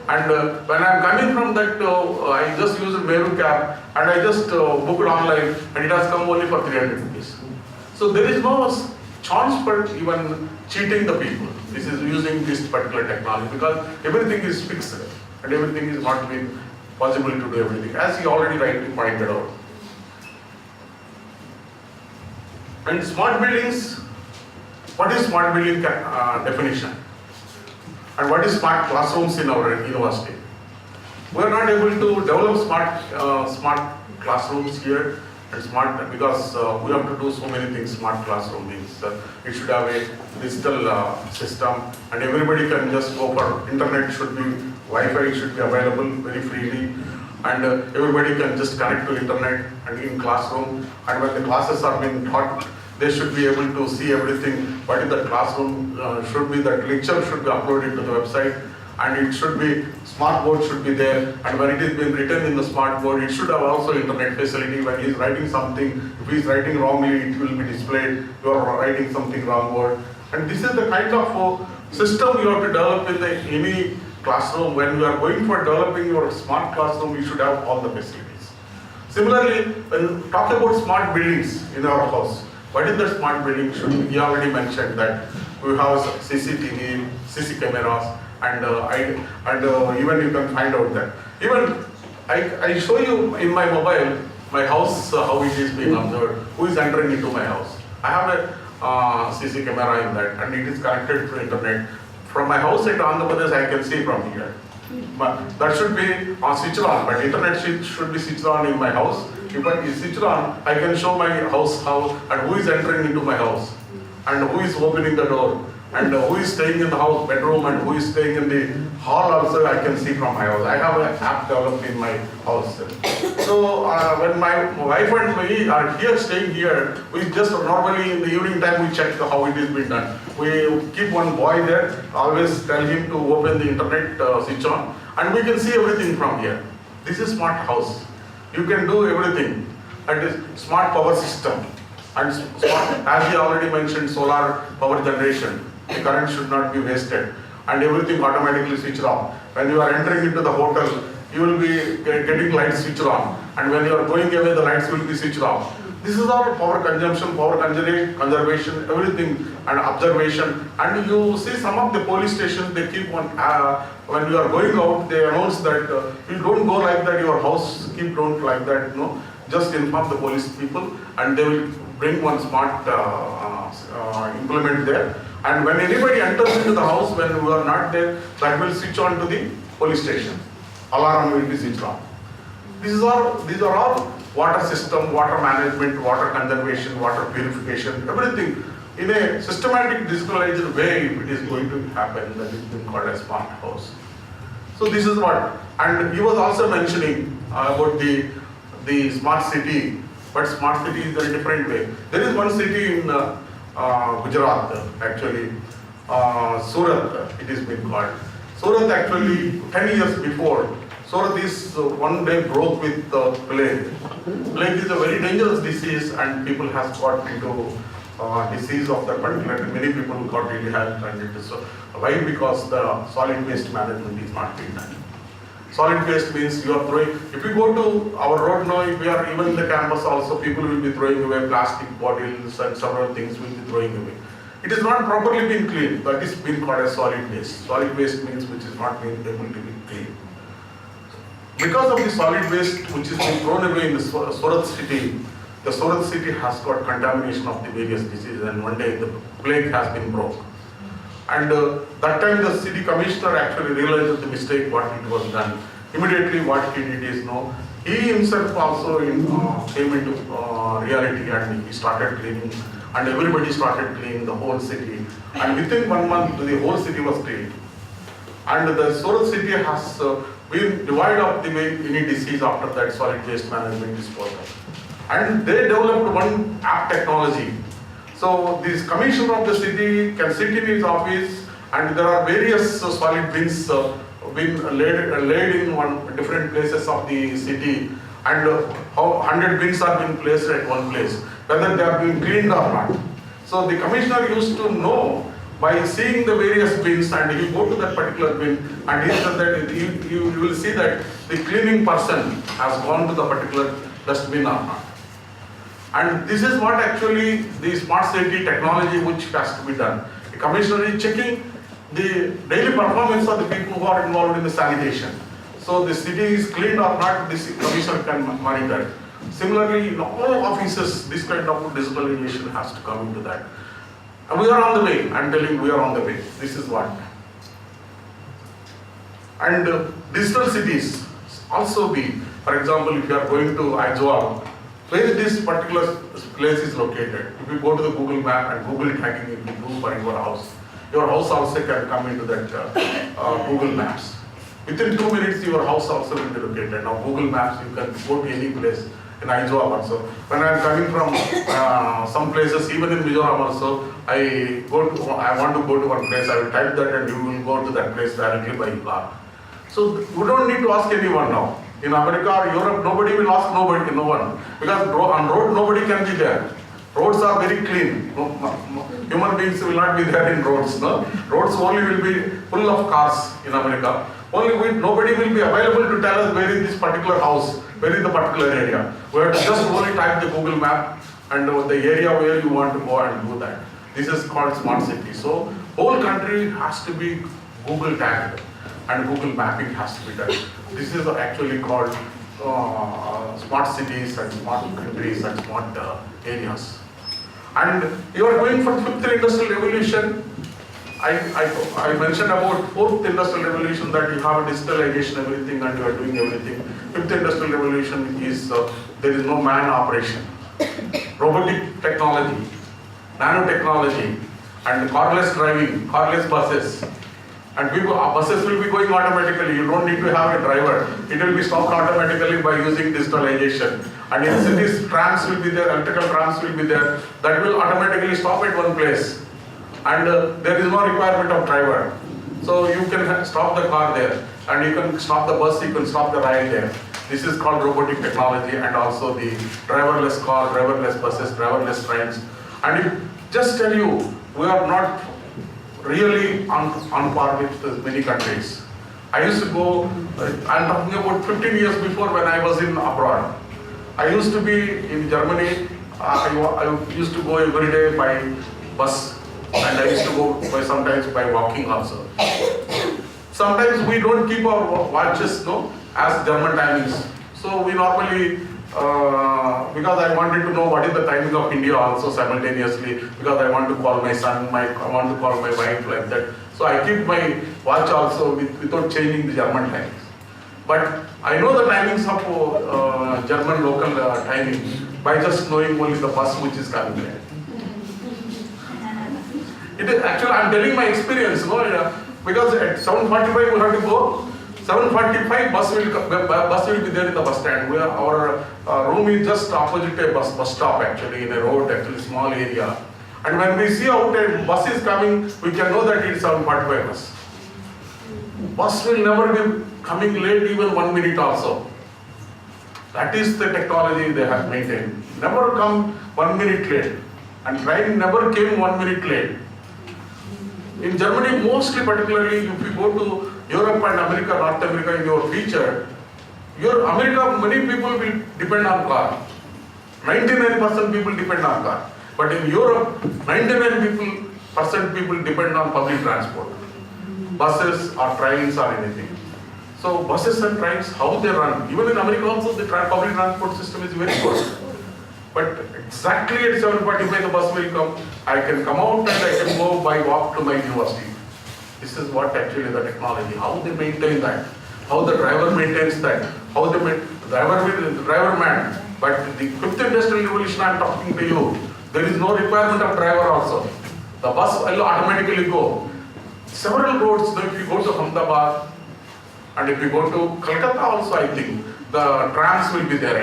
And when I'm coming from that, I just used Meru cab and I just booked online and it has come only for 300 rupees. So there is no chance for even cheating the people. This is using this particular technology because everything is fixed and everything is not been possible to do everything, as he already rightly pointed out. And smart buildings, what is smart building definition? And what is smart classrooms in our university? We are not able to develop smart classrooms here and smart because we have to do so many things. Smart classroom means it should have a digital system and everybody can just go for internet, should be Wi-Fi should be available very freely, and everybody can just connect to internet and in classroom, and when the classes are being taught, they should be able to see everything. What is the classroom should be, that lecture should be uploaded to the website, and it should be, smart board should be there, and when it is being written in the smart board, it should have also internet facility. When he is writing something, if he is writing wrongly, it will be displayed, you are writing something wrong word. And this is the kind of system you have to develop in any classroom. When you are going for developing your smart classroom, you should have all the facilities. Similarly, when we talk about smart buildings in our house, what is the smart building? We already mentioned that we have CCTV, CC cameras, and even you can find out that. Even I show you in my mobile, my house, how it is being observed, who is entering into my house. I have a CC camera in that, and it is connected to internet. From my house at Andhra Pradesh, I can see from here. But that should be switched on, but internet should be switched on in my house. If I switch it on, I can show my house how and who is entering into my house, and who is opening the door, and who is staying in the house bedroom, and who is staying in the hall also I can see from my house. I have an app developed in my house. So when my wife and me are here staying here, we just normally in the evening time we check how it is being done. We keep one boy there, always tell him to open the internet switch on, and we can see everything from here. This is smart house. You can do everything. And is smart power system. And smart, as we already mentioned, solar power generation. The current should not be wasted. And everything automatically switched off. When you are entering into the hotel, you will be getting lights switched on. And when you are going away, the lights will be switched off. This is all power consumption, power conservation, everything, and observation. And you see some of the police stations, they keep on, when you are going out, they announce that you don't go like that, your house, don't like that, no. Just inform the police people, and they will bring one smart implement there. And when anybody enters into the house, when we are not there, that will switch on to the police station. Alarm will be switched on. These are all water system, water management, water conservation, water purification, everything. In a systematic, digitalized way, if it is going to happen, that is being called a smart house. So this is what, and he was also mentioning about the smart city, but smart city is a different way. There is one city in Gujarat, actually, Surat, it is being called. Surat actually, 10 years before, Surat is one day broke with plague. Plague is a very dangerous disease, and people have got into disease of that particular. Many people got really helped, and it is why? Because the solid waste management is not being done. Solid waste means you are throwing. If you go to our road now, if we are even in the campus also, people will be throwing away plastic bottles and several things will be throwing away. It is not properly being cleaned. That is being called as solid waste. Solid waste means which is not being able to be cleaned. Because of the solid waste which is being thrown away in the Surat city, the Surat city has got contamination of the various diseases, and one day the plague has been broke. And that time the city commissioner actually realized the mistake what it was done. Immediately what he did is, he himself also came into reality, and he started cleaning, and everybody started cleaning the whole city. And within 1 month the whole city was cleaned. And the Surat city has been divided up the way any disease after that solid waste management disposal. And they developed one app technology. So this commissioner of the city can sit in his office, and there are various solid bins been laid in different places of the city, and 100 bins are being placed at one place, whether they are being cleaned or not. So the commissioner used to know by seeing the various bins, and you go to that particular bin, and he said that you will see that the cleaning person has gone to the particular dustbin or not. And this is what actually the smart city technology which has to be done. The commissioner is checking the daily performance of the people who are involved in the sanitation. So the city is cleaned or not, this commissioner can monitor. Similarly, in all offices, this kind of digitalization has to come into that. And we are on the way. I'm telling you, we are on the way. This is what. And digital cities also be, for example, if you are going to Aizawl, where this particular place is located. If you go to the Google map and Google tagging it will do for your house also can come into that Google Maps. Within 2 minutes, your house also will be located. Now Google Maps, you can go to any place in Aizawl also. When I am coming from some places, even in Mizoram also, I want to go to one place, I will type that and you will go to that place directly by car. So you don't need to ask anyone now. In America or Europe, nobody will ask no one. Because on road, nobody can be there. Roads are very clean. Human beings will not be there in roads. No? Roads only will be full of cars in America. Nobody will be available to tell us where is this particular house, where is the particular area. We have to just only type the Google map and the area where you want to go and do that. This is called smart city. So whole country has to be Google tagged and Google mapping has to be done. This is actually called smart cities and smart countries and smart areas. And you are going for 5th industrial revolution. I mentioned about 4th industrial revolution, that you have digitalization, everything, and you are doing everything. 5th industrial revolution is there is no man operation. Robotic technology, nanotechnology, and carless driving, carless buses. And buses will be going automatically. You don't need to have a driver. It will be stopped automatically by using digitalization. And in cities, trams will be there, electrical trams will be there. That will automatically stop at one place. And there is no requirement of driver. So you can stop the car there. And you can stop the bus, you can stop the rail there. This is called robotic technology, and also the driverless car, driverless buses, driverless trains. And just tell you, we are not really on par with many countries. I used to go, I'm talking about 15 years before when I was in abroad. I used to be in Germany, I used to go every day by bus, and I used to go sometimes by walking also. Sometimes we don't keep our watches as German timings. So we normally, because I wanted to know what is the timing of India also simultaneously, because I want to call my son, I want to call my wife, like that. So I keep my watch also without changing the German timings. But I know the timings of German local timing by just knowing only the bus which is coming there. It is actually, I am telling my experience, because at 7:45 we have to go. 7:45 bus will be there in the bus stand. Our room is just opposite a bus stop, actually, in a road, actually small area. And when we see out a bus is coming, we can know that it is 7:45 bus. Bus will never be coming late even 1 minute also. That is the technology they have maintained. Never come 1 minute late. And train never came 1 minute late. In Germany, mostly particularly, if you go to Europe and America, North America in your feature, America, many people will depend on car. 99% people depend on car. But in Europe, 99% people depend on public transport. Buses or trains or anything. So buses and trains, how they run. Even in America also, the public transport system is very good. But exactly at 7:45 the bus will come. I can come out and I can go by walk to my university. This is what actually the technology, how they maintain that, how the driver maintains that, how the driver man. But the fifth industrial revolution I am talking to you, there is no requirement of driver also. The bus will automatically go. Several roads, if you go to Ahmedabad and if you go to Kolkata also, I think the trams will be there.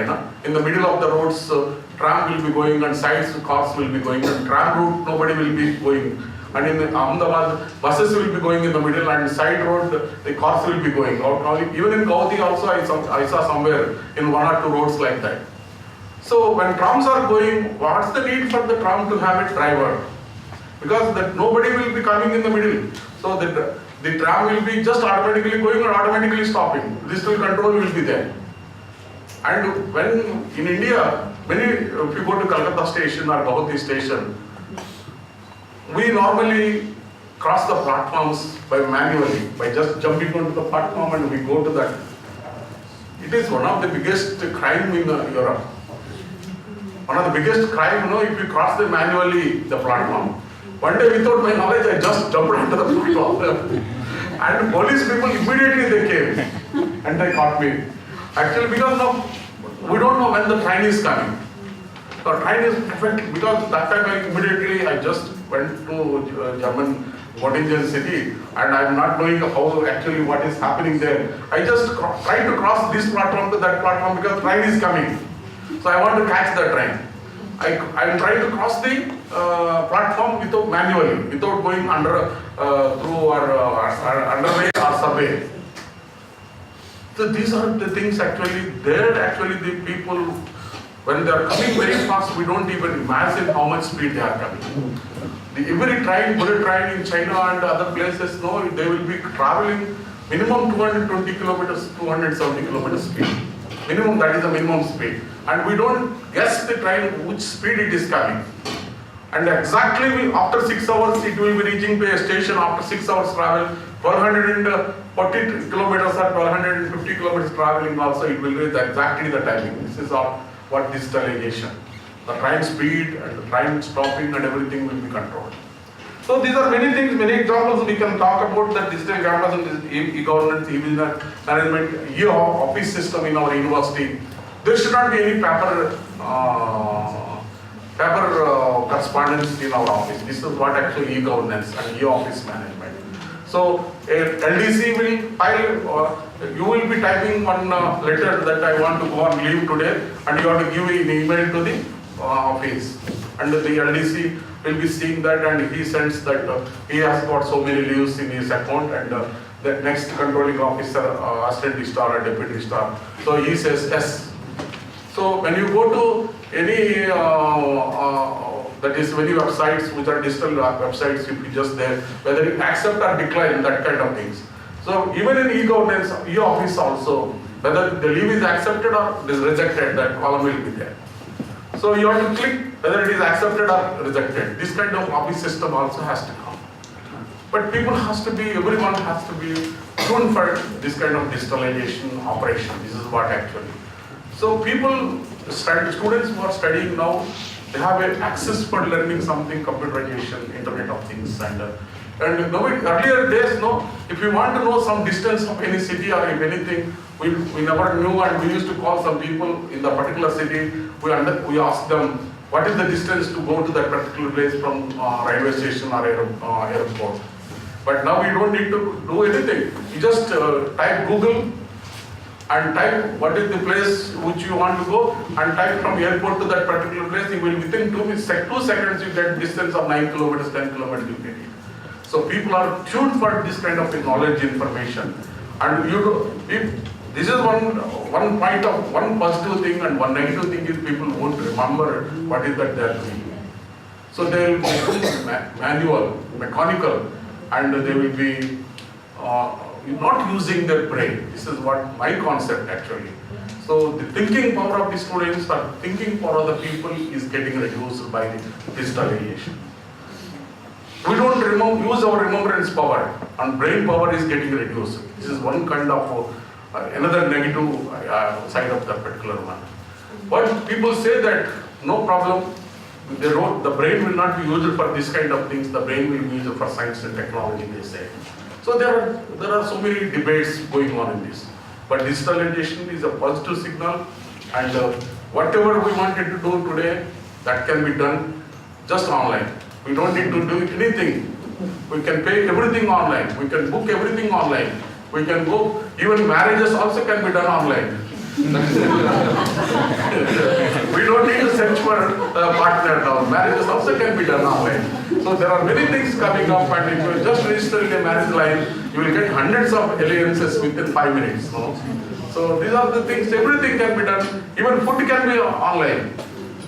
In the middle of the roads, tram will be going and sides cars will be going, and tram route nobody will be going. And in Ahmedabad, buses will be going in the middle, and side road the cars will be going. Even in Gaudi also I saw somewhere in one or two roads like that. So when trams are going, what's the need for the tram to have a driver? Because nobody will be coming in the middle. So the tram will be just automatically going or automatically stopping. Digital control will be there. And when in India, if you go to Kolkata station or Gaudi station, we normally cross the platforms manually, by just jumping onto the platform and we go to that. It is one of the biggest crime in Europe. One of the biggest crime, if you cross manually the platform. One day without my knowledge, I just jumped onto the platform. And police people immediately they came and they caught me. Actually, because we don't know when the train is coming. The train is perfect, because that time I just went to German Göttingen city and I'm not knowing how actually what is happening there. I just tried to cross this platform to that platform because train is coming. So I want to catch the train. I'm trying to cross the platform manually, without going through underway or subway. So these are the things actually, the people, when they are coming very fast, we don't even imagine how much speed they are coming. Every train, bullet train in China and other places, they will be traveling minimum 220 kilometers, 270 kilometers speed. Minimum, that is the minimum speed. And we don't guess the train which speed it is coming. And exactly after 6 hours, it will be reaching to a station after 6 hours travel, 1240 kilometers or 1250 kilometers traveling also, it will reach exactly the timing. This is what digitalization. The train speed and the train stopping and everything will be controlled. So these are many things, many examples we can talk about the digital campus and e-governance, e-business management, e-office system in our university. There should not be any paper correspondence in our office. This is what actually e-governance and e-office management. So LDC will file, you will be typing one letter that I want to go on leave today, and you have to give an email to the office. And the LDC will be seeing that, and he sends that he has got so many leaves in his account, and the next controlling officer, assistant registrar or deputy registrar. So he says yes. So when you go to any that is many websites which are digital websites, if you just there, whether you accept or decline, that kind of things. So even in e-governance, e-office also, whether the leave is accepted or it is rejected, that column will be there. So you have to click whether it is accepted or rejected. This kind of office system also has to come. But everyone has to be tuned for this kind of digitalization operation. This is what actually. So students who are studying now, they have access for learning something, computerization, Internet of Things, and earlier days, if you want to know some distance of any city or if anything, we never knew, and we used to call some people in the particular city. We asked them what is the distance to go to that particular place from railway station or airport. But now you don't need to do anything. You just type Google and type what is the place which you want to go, and type from airport to that particular place. You will within 2 seconds you get distance of 9 kilometers, 10 kilometers you get it. So people are tuned for this kind of knowledge information. And this is one point of one positive thing, and one negative thing is people won't remember what is that they are doing. So they will become manual, mechanical, and they will be not using their brain. This is what my concept actually. So the thinking power of the students or thinking power of the people is getting reduced by the digitalization. We don't use our remembrance power, and brain power is getting reduced. This is one kind of another negative side of that particular one. But people say that no problem. The brain will not be used for this kind of things. The brain will be used for science and technology, they say. So there are so many debates going on in this. But digitalization is a positive signal, and whatever we wanted to do today, that can be done just online. We don't need to do anything. We can pay everything online. We can book everything online. We can go, even marriages also can be done online. We don't need to search for a partner now. Marriages also can be done online. So there are many things coming up, and if you just register in a marriage line, you will get hundreds of alliances within 5 minutes. No? So these are the things, everything can be done. Even food can be online.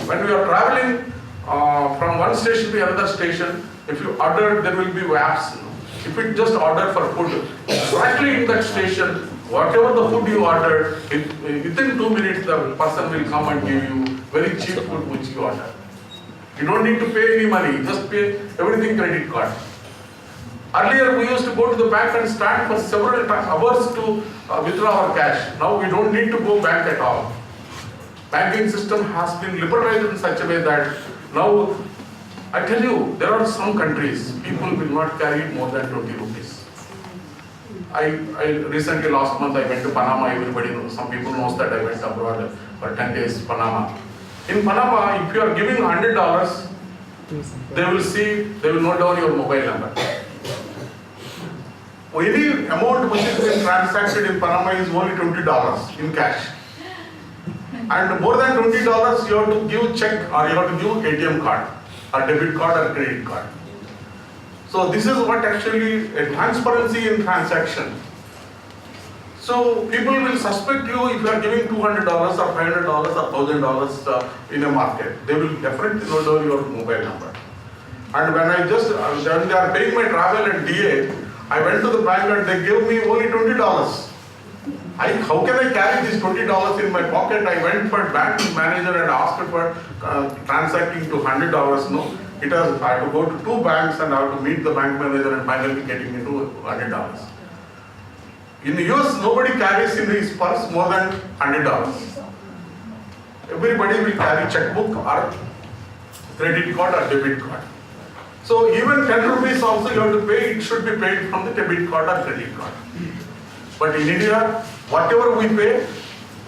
When we are traveling from one station to another station, if you order, there will be apps. If you just order for food, exactly in that station, whatever the food you order, within 2 minutes the person will come and give you very cheap food which you order. You don't need to pay any money, just pay everything credit card. Earlier we used to go to the bank and stand for several hours to withdraw our cash. Now we don't need to go bank at all. Banking system has been liberalized in such a way that now, I tell you, there are some countries, people will not carry more than 20 rupees. I recently, last month, I went to Panama. Everybody knows, some people knows that I went abroad for 10 days, Panama. In Panama, if you are giving $100, they will note down your mobile number. Any amount which is being transacted in Panama is only $20 in cash. And more than $20, you have to give check or you have to give ATM card, or debit card or credit card. So this is what actually a transparency in transaction. So people will suspect you if you are giving $200 or $500 or $1,000 in a market. They will definitely know down your mobile number. And when when they are paying my travel and DA, I went to the bank and they gave me only $20. How can I carry this $20 in my pocket? I went for bank manager and asked for transacting to $100. No, I have to go to 2 banks and I have to meet the bank manager and finally getting into $100. In the US, nobody carries in his purse more than $100. Everybody will carry checkbook or credit card or debit card. So even 10 rupees also you have to pay, it should be paid from the debit card or credit card. But in India, whatever we pay,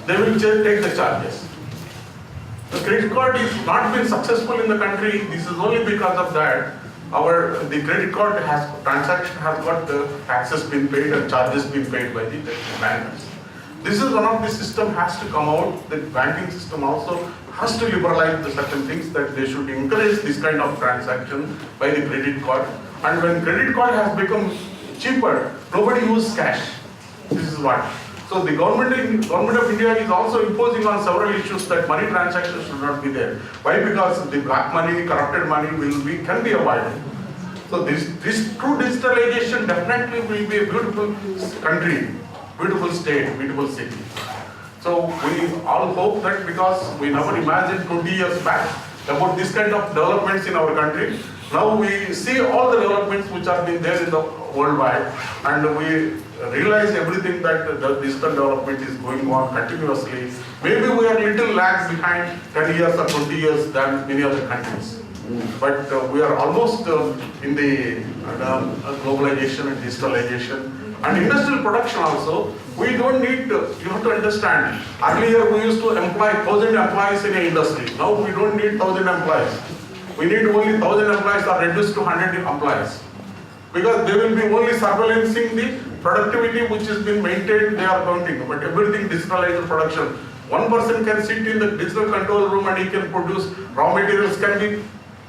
they will take the charges. The credit card is not been successful in the country. This is only because of that. The credit card transaction has got the taxes been paid and charges been paid by the bankers. This is one of the system has to come out. The banking system also has to liberalize the certain things, that they should encourage this kind of transaction by the credit card. And when credit card has become cheaper, nobody uses cash. This is what. So the government of India is also imposing on several issues that money transactions should not be there. Why? Because the black money, corrupted money can be avoided. So this true digitalization definitely will be a beautiful country, beautiful state, beautiful city. So we all hope that, because we never imagined 20 years back about this kind of developments in our country. Now we see all the developments which are been there in the worldwide, and we realize everything that the digital development is going on continuously. Maybe we are little lags behind 10 years or 20 years than many other countries. But we are almost in the globalization and digitalization. And industrial production also, we don't need to, you have to understand, earlier we used to employ 1,000 employees in an industry. Now we don't need 1,000 employees. We need only 1,000 employees are reduced to 100 employees. Because they will be only surveillancing the productivity which has been maintained, they are counting. But everything digitalized production. One person can sit in the digital control room and he can produce raw materials, can be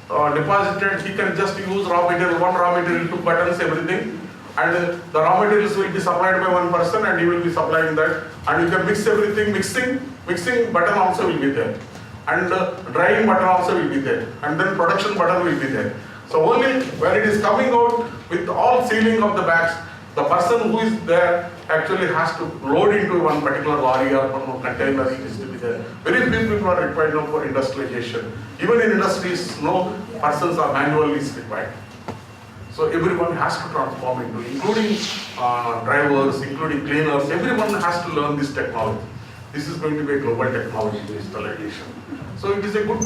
deposited. He can just use raw material, one raw material, 2 buttons, everything. And the raw materials will be supplied by one person and he will be supplying that. And you can mix everything, mixing button also will be there. And drying button also will be there. And then production button will be there. So only when it is coming out with all sealing of the bags, the person who is there actually has to load into one particular lorry or one container is to be there. Very few people are required now for industrialization. Even in industries, no persons are manually required. So everyone has to transform into, including drivers, including cleaners, everyone has to learn this technology. this is going to be a global technology, digitalization. So it is a good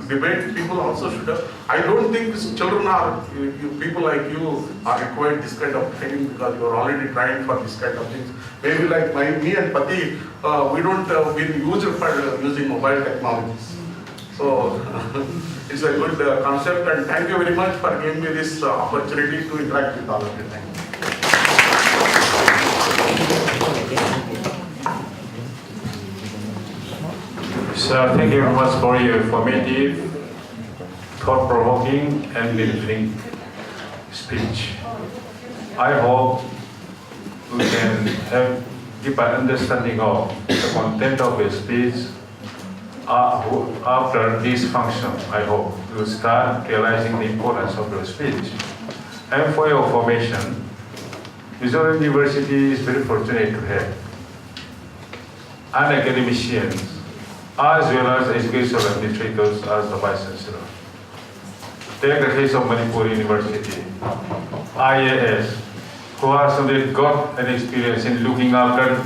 debate. People also should have. I don't think children are, people like you are required this kind of training because you are already trained for this kind of things. Maybe like me and Pati, we don't been used for using mobile technologies. So it's a good concept, and thank you very much for giving me this opportunity to interact with all of you. Thank you.
So thank you very much for your informative, thought-provoking, and believing speech. I hope we can have deeper understanding of the content of your speech. After this function, I hope you will start realizing the importance of your speech. And for your information, Missouri University is very fortunate to have academicians as well as educational administrators as the Vice Chancellor. Take the case of Manipur University, IAS, who has already got an experience in looking after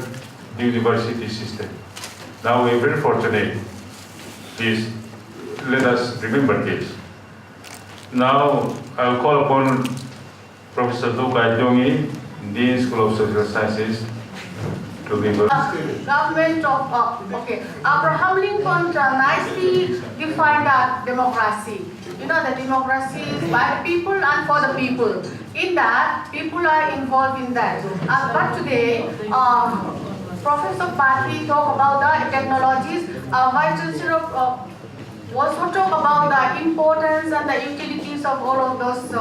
the university system. Now we are very fortunate. Please, let us remember this. Now I will call upon Professor Dukai Dongi, Dean School of Social Sciences, to give us.
Government of, Abraham Lincoln nicely defined that democracy. You know, the democracy is by the people and for the people. In that, people are involved in that. But today, Professor Pati talked about the technologies. Vice Chancellor also talked about the importance and the utilities of all of those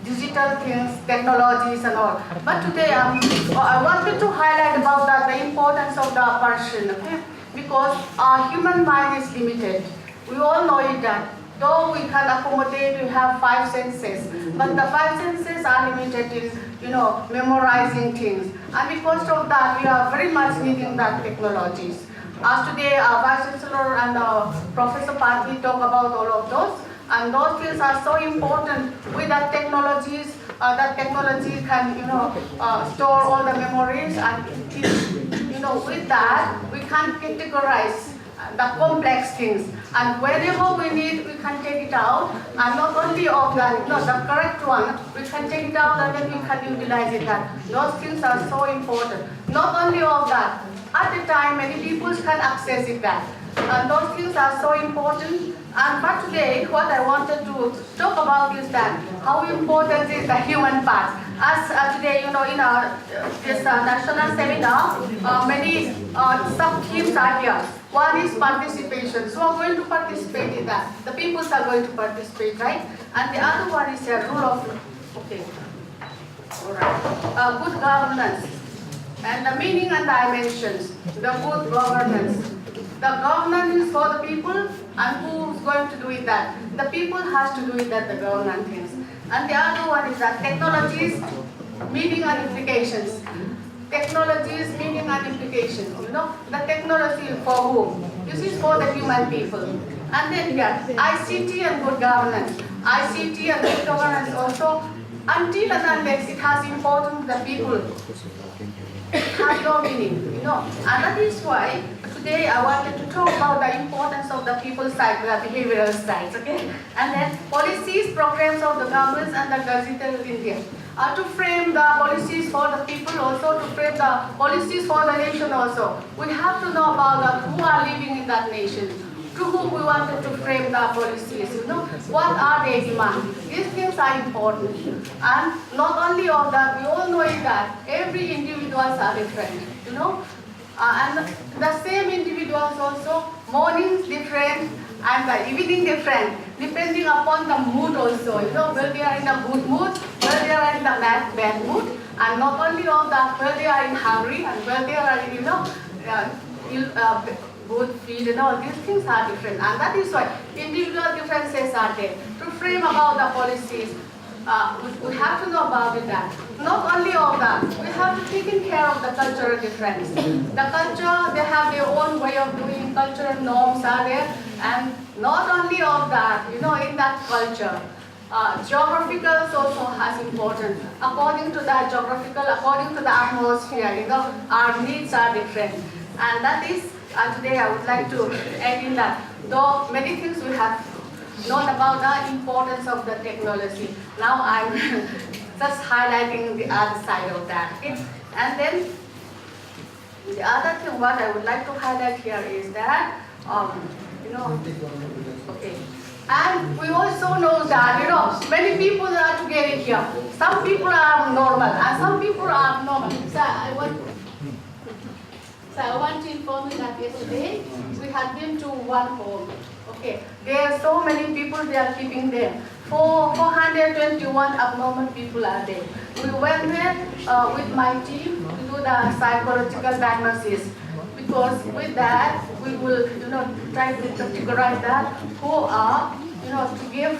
digital things, technologies and all. But today I wanted to highlight about that, the importance of the person, okay? Because our human mind is limited. We all know it that though we can accommodate, we have 5 senses, but the 5 senses are limited in, memorizing things. And because of that, we are very much needing that technologies. As today, our Vice Chancellor and Professor Pati talk about all of those, and those things are so important. With that technologies, that technology can, store all the memories, and with that, we can categorize the complex things, and wherever we need, we can take it out, and not only of that, the correct one, we can take it out and then we can utilize it. And those things are so important. Not only of that, at the time, many people can access it that. And those things are so important. And but today, what I wanted to talk about is that how important is the human part. As today, in our this national seminar, many sub-themes are here. One is participation. So we're going to participate in that. The peoples are going to participate, right? And the other one is a rule of, good governance. And the meaning and dimensions, the good governance. The governance is for the people, and who's going to do it that? The people has to do it that, the governance things. And the other one is that technologies, meaning and implications. Technologies, meaning and implications. The technology for whom? This is for the human people. And then here, ICT and good governance. ICT and good governance also, until and unless it has importance to the people, it has no meaning, And that is why today I wanted to talk about the importance of the people side, the behavioral sides, okay? And then policies, programs of the governments and the digital India. To frame the policies for the people also, to frame the policies for the nation also. We have to know about who are living in that nation, to whom we wanted to frame the policies, what are they demand. These things are important. And not only of that, we all know it that every individuals are different, and the same individuals also, mornings different and the evening different, depending upon the mood also, whether they are in a good mood, whether they are in the bad mood, and not only of that, whether they are in hurry and whether they are, good feed, all these things are different. And that is why individual differences are there. To frame about the policies, we have to know about it that. Not only of that, we have to take care of the cultural difference. The culture, they have their own way of doing, cultural norms are there, and not only of that, in that culture, geographical also has importance. According to that geographical, according to the atmosphere, our needs are different. And that is, today I would like to add in that, though many things we have known about the importance of the technology, now I'm just highlighting the other side of that. Okay? And then the other thing what I would like to highlight here is that, okay. And we also know that, many people are together here. Some people are normal and some people are abnormal. So I want to inform you that yesterday we had been to one home. Okay, there are so many people they are keeping there. 421 abnormal people are there. We went there with my team to do the psychological diagnosis. Because with that, we will, try to categorize that who are, to give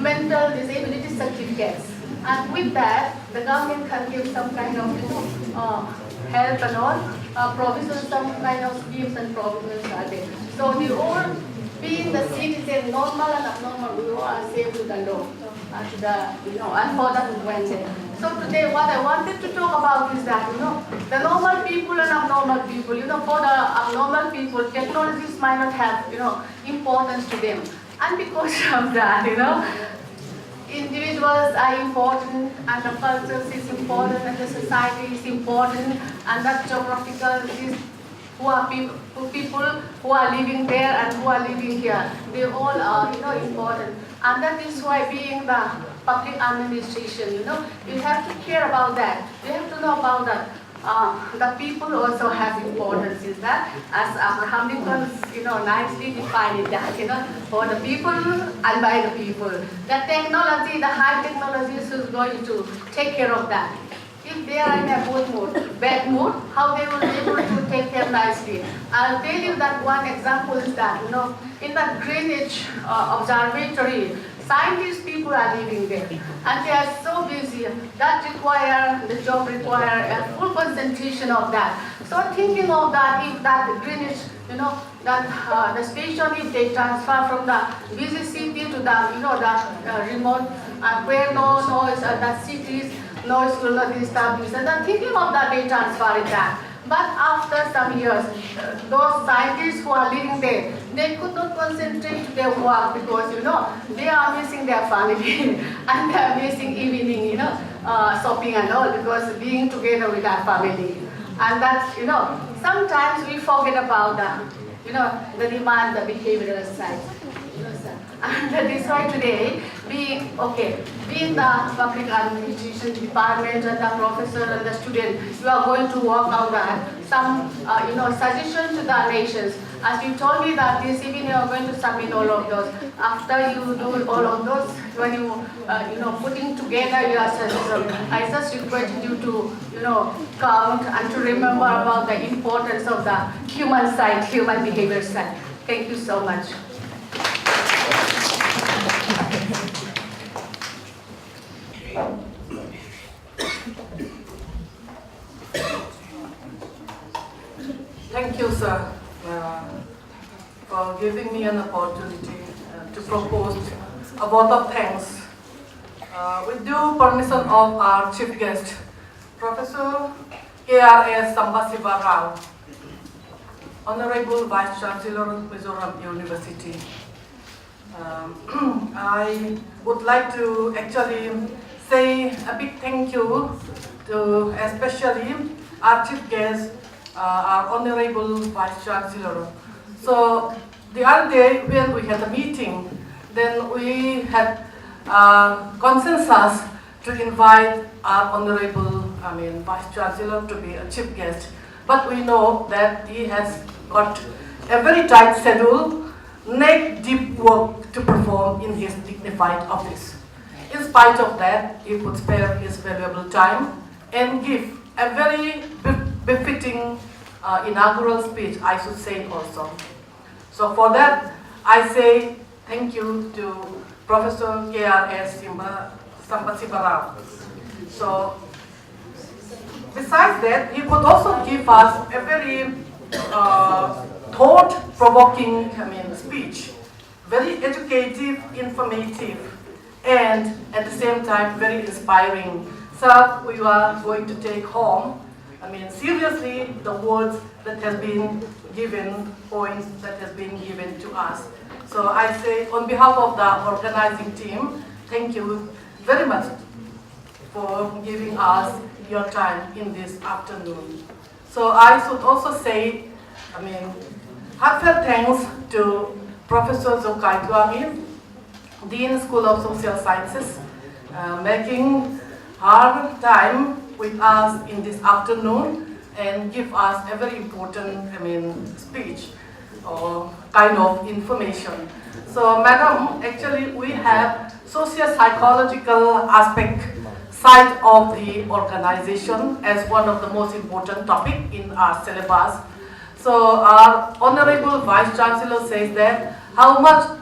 mental disability certificates. And with that, the government can give some kind of, help and all, provisions, some kind of schemes and provisions are there. So the all, being the citizen, normal and abnormal, we all are saved to the law, and for that we went there. So today what I wanted to talk about is that, the normal people and abnormal people, for the abnormal people, technologies might not have, importance to them. And because of that, individuals are important, and the culture is important, and the society is important, and that geographical is who are people who are living there and who are living here. They all are, important. And that is why being the public administration, you have to care about that. You have to know about that. The people also have importance in that, as Abraham Lincoln, nicely defined it that, for the people and by the people. The technology, the high technology is going to take care of that. If they are in a good mood, bad mood, how they will be able to take them nicely. I'll tell you that one example is that, in the Greenwich Observatory, scientists people are living there, and they are so busy. The job require a full concentration of that. So thinking of that, if that Greenwich, the station, if they transfer from the busy city to the, the remote, where no noise, the cities, noise will not be established, and then thinking of that, they transfer it back. But after some years, those scientists who are living there, they could not concentrate to their work because, they are missing their family and they are missing evening, shopping and all, because being together with our family. And that's, sometimes we forget about the demand, the behavioral side. And that is why today, being the public administration department and the professor and the student, you are going to work on that. Some, suggestions to the nations. As you told me that this evening you are going to submit all of those. After you do all of those, when you, putting together your suggestions, I just request you to, count and to remember about the importance of the human side, human behavior side. Thank you so much.
Thank you, sir, for giving me an opportunity to propose a vote of thanks. With due permission of our chief guest, Professor KRS Sambasiva Rao, Honorable Vice Chancellor of Mizoram University. I would like to actually say a big thank you to especially our chief guest, our Honorable Vice Chancellor. So the other day when we had a meeting, then we had consensus to invite our Honorable Vice Chancellor to be a chief guest. But we know that he has got a very tight schedule, neck deep work to perform in his dignified office. In spite of that, he could spare his valuable time and give a very befitting inaugural speech, I should say also. So for that, I say thank you to Professor KRS Sambasiva Rao. So besides that, he could also give us a very thought-provoking speech, very educative, informative, and at the same time very inspiring. So we are going to take home seriously the words that has been given, points that has been given to us. So I say on behalf of the organizing team, thank you very much for giving us your time in this afternoon. So I should also say, heartfelt thanks to Professor Zokai Tuangi, Dean School of Social Sciences, making her time with us in this afternoon and give us a very important, speech or kind of information. So, Madam, actually we have socio-psychological aspect side of the organization as one of the most important topic in our syllabus. So, our Honorable Vice Chancellor says that how much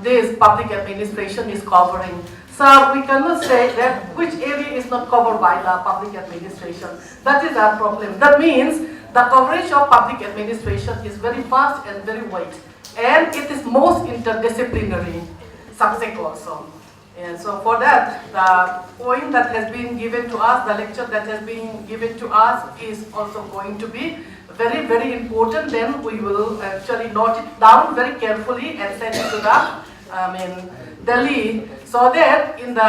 this public administration is covering. So we cannot say that which area is not covered by the public administration. That is our problem. That means the coverage of public administration is very vast and very wide. And it is most interdisciplinary subject also. And so for that, the point that has been given to us, the lecture that has been given to us is also going to be very, very important. Then we will actually note it down very carefully and send it to the Delhi, so that in the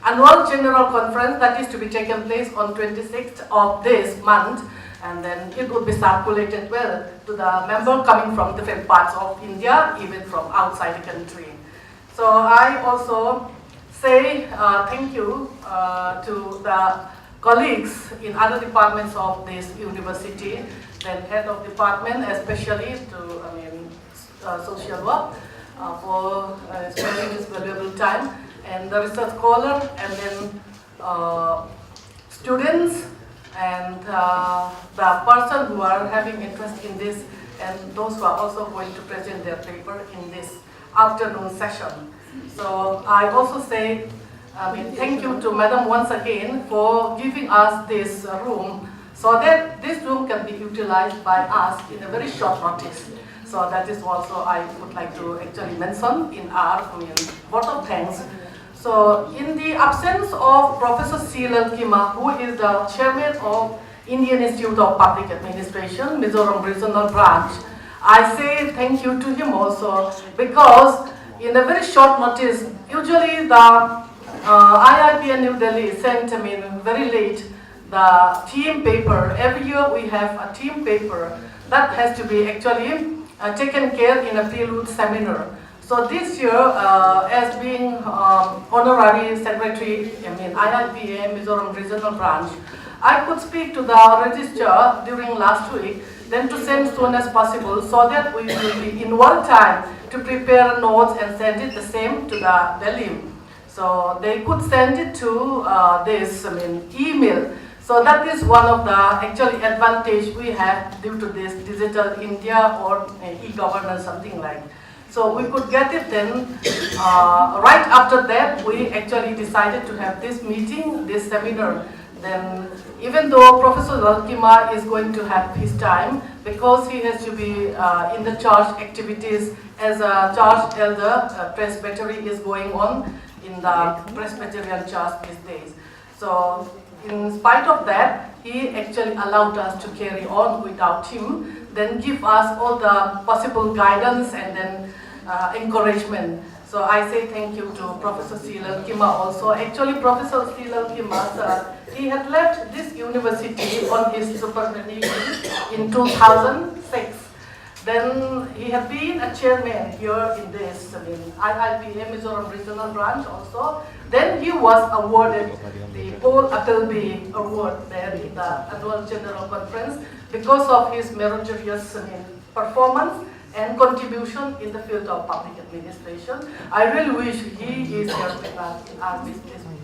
annual general conference that is to be taken place on 26th of this month, and then it will be circulated well to the members coming from different parts of India, even from outside the country. So I also say thank you to the colleagues in other departments of this university, then head of department, especially to social work, for spending this valuable time, and the research scholar, and then students, and the person who are having interest in this, and those who are also going to present their paper in this afternoon session. So I also say thank you to Madam once again for giving us this room, so that this room can be utilized by us in a very short notice. So that is also I would like to actually mention in our vote of thanks. So in the absence of Professor C.L. Kima, who is the chairman of Indian Institute of Public Administration, Mizoram Regional Branch, I say thank you to him also, because in a very short notice, usually the IIPA New Delhi sent very late the theme paper. Every year we have a theme paper that has to be actually taken care in a Prelude seminar. So this year, as being honorary secretary, IIPA Mizoram Regional Branch, I could speak to the registrar during last week, then to send soon as possible, so that we will be in one time to prepare notes and send it the same to the Delhi. So they could send it to this email. So that is one of the actually advantage we have due to this digital India or e-governance, something like. So we could get it then. Right after that, we actually decided to have this meeting, this seminar. Then, even though Professor Lalkima is going to have his time, because he has to be in the church activities as a church elder, presbytery is going on in the Presbyterian church these days. So, in spite of that, he actually allowed us to carry on without him, then give us all the possible guidance and then encouragement. So I say thank you to Professor C.L. Kima also. Actually, Professor C.L. Kima, sir, he had left this university on his superannuation in 2006. Then he had been a chairman here in this IIPA Mizoram Regional Branch also. Then he was awarded the Paul Appleby Award there in the annual general conference because of his meritorious performance and contribution in the field of public administration. I really wish he is here with us in our this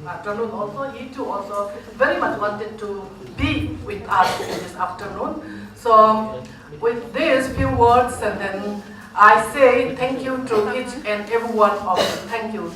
afternoon also. He too also very much wanted to be with us in this afternoon. So with these few words, and then I say thank you to each and every one of you. Thank you.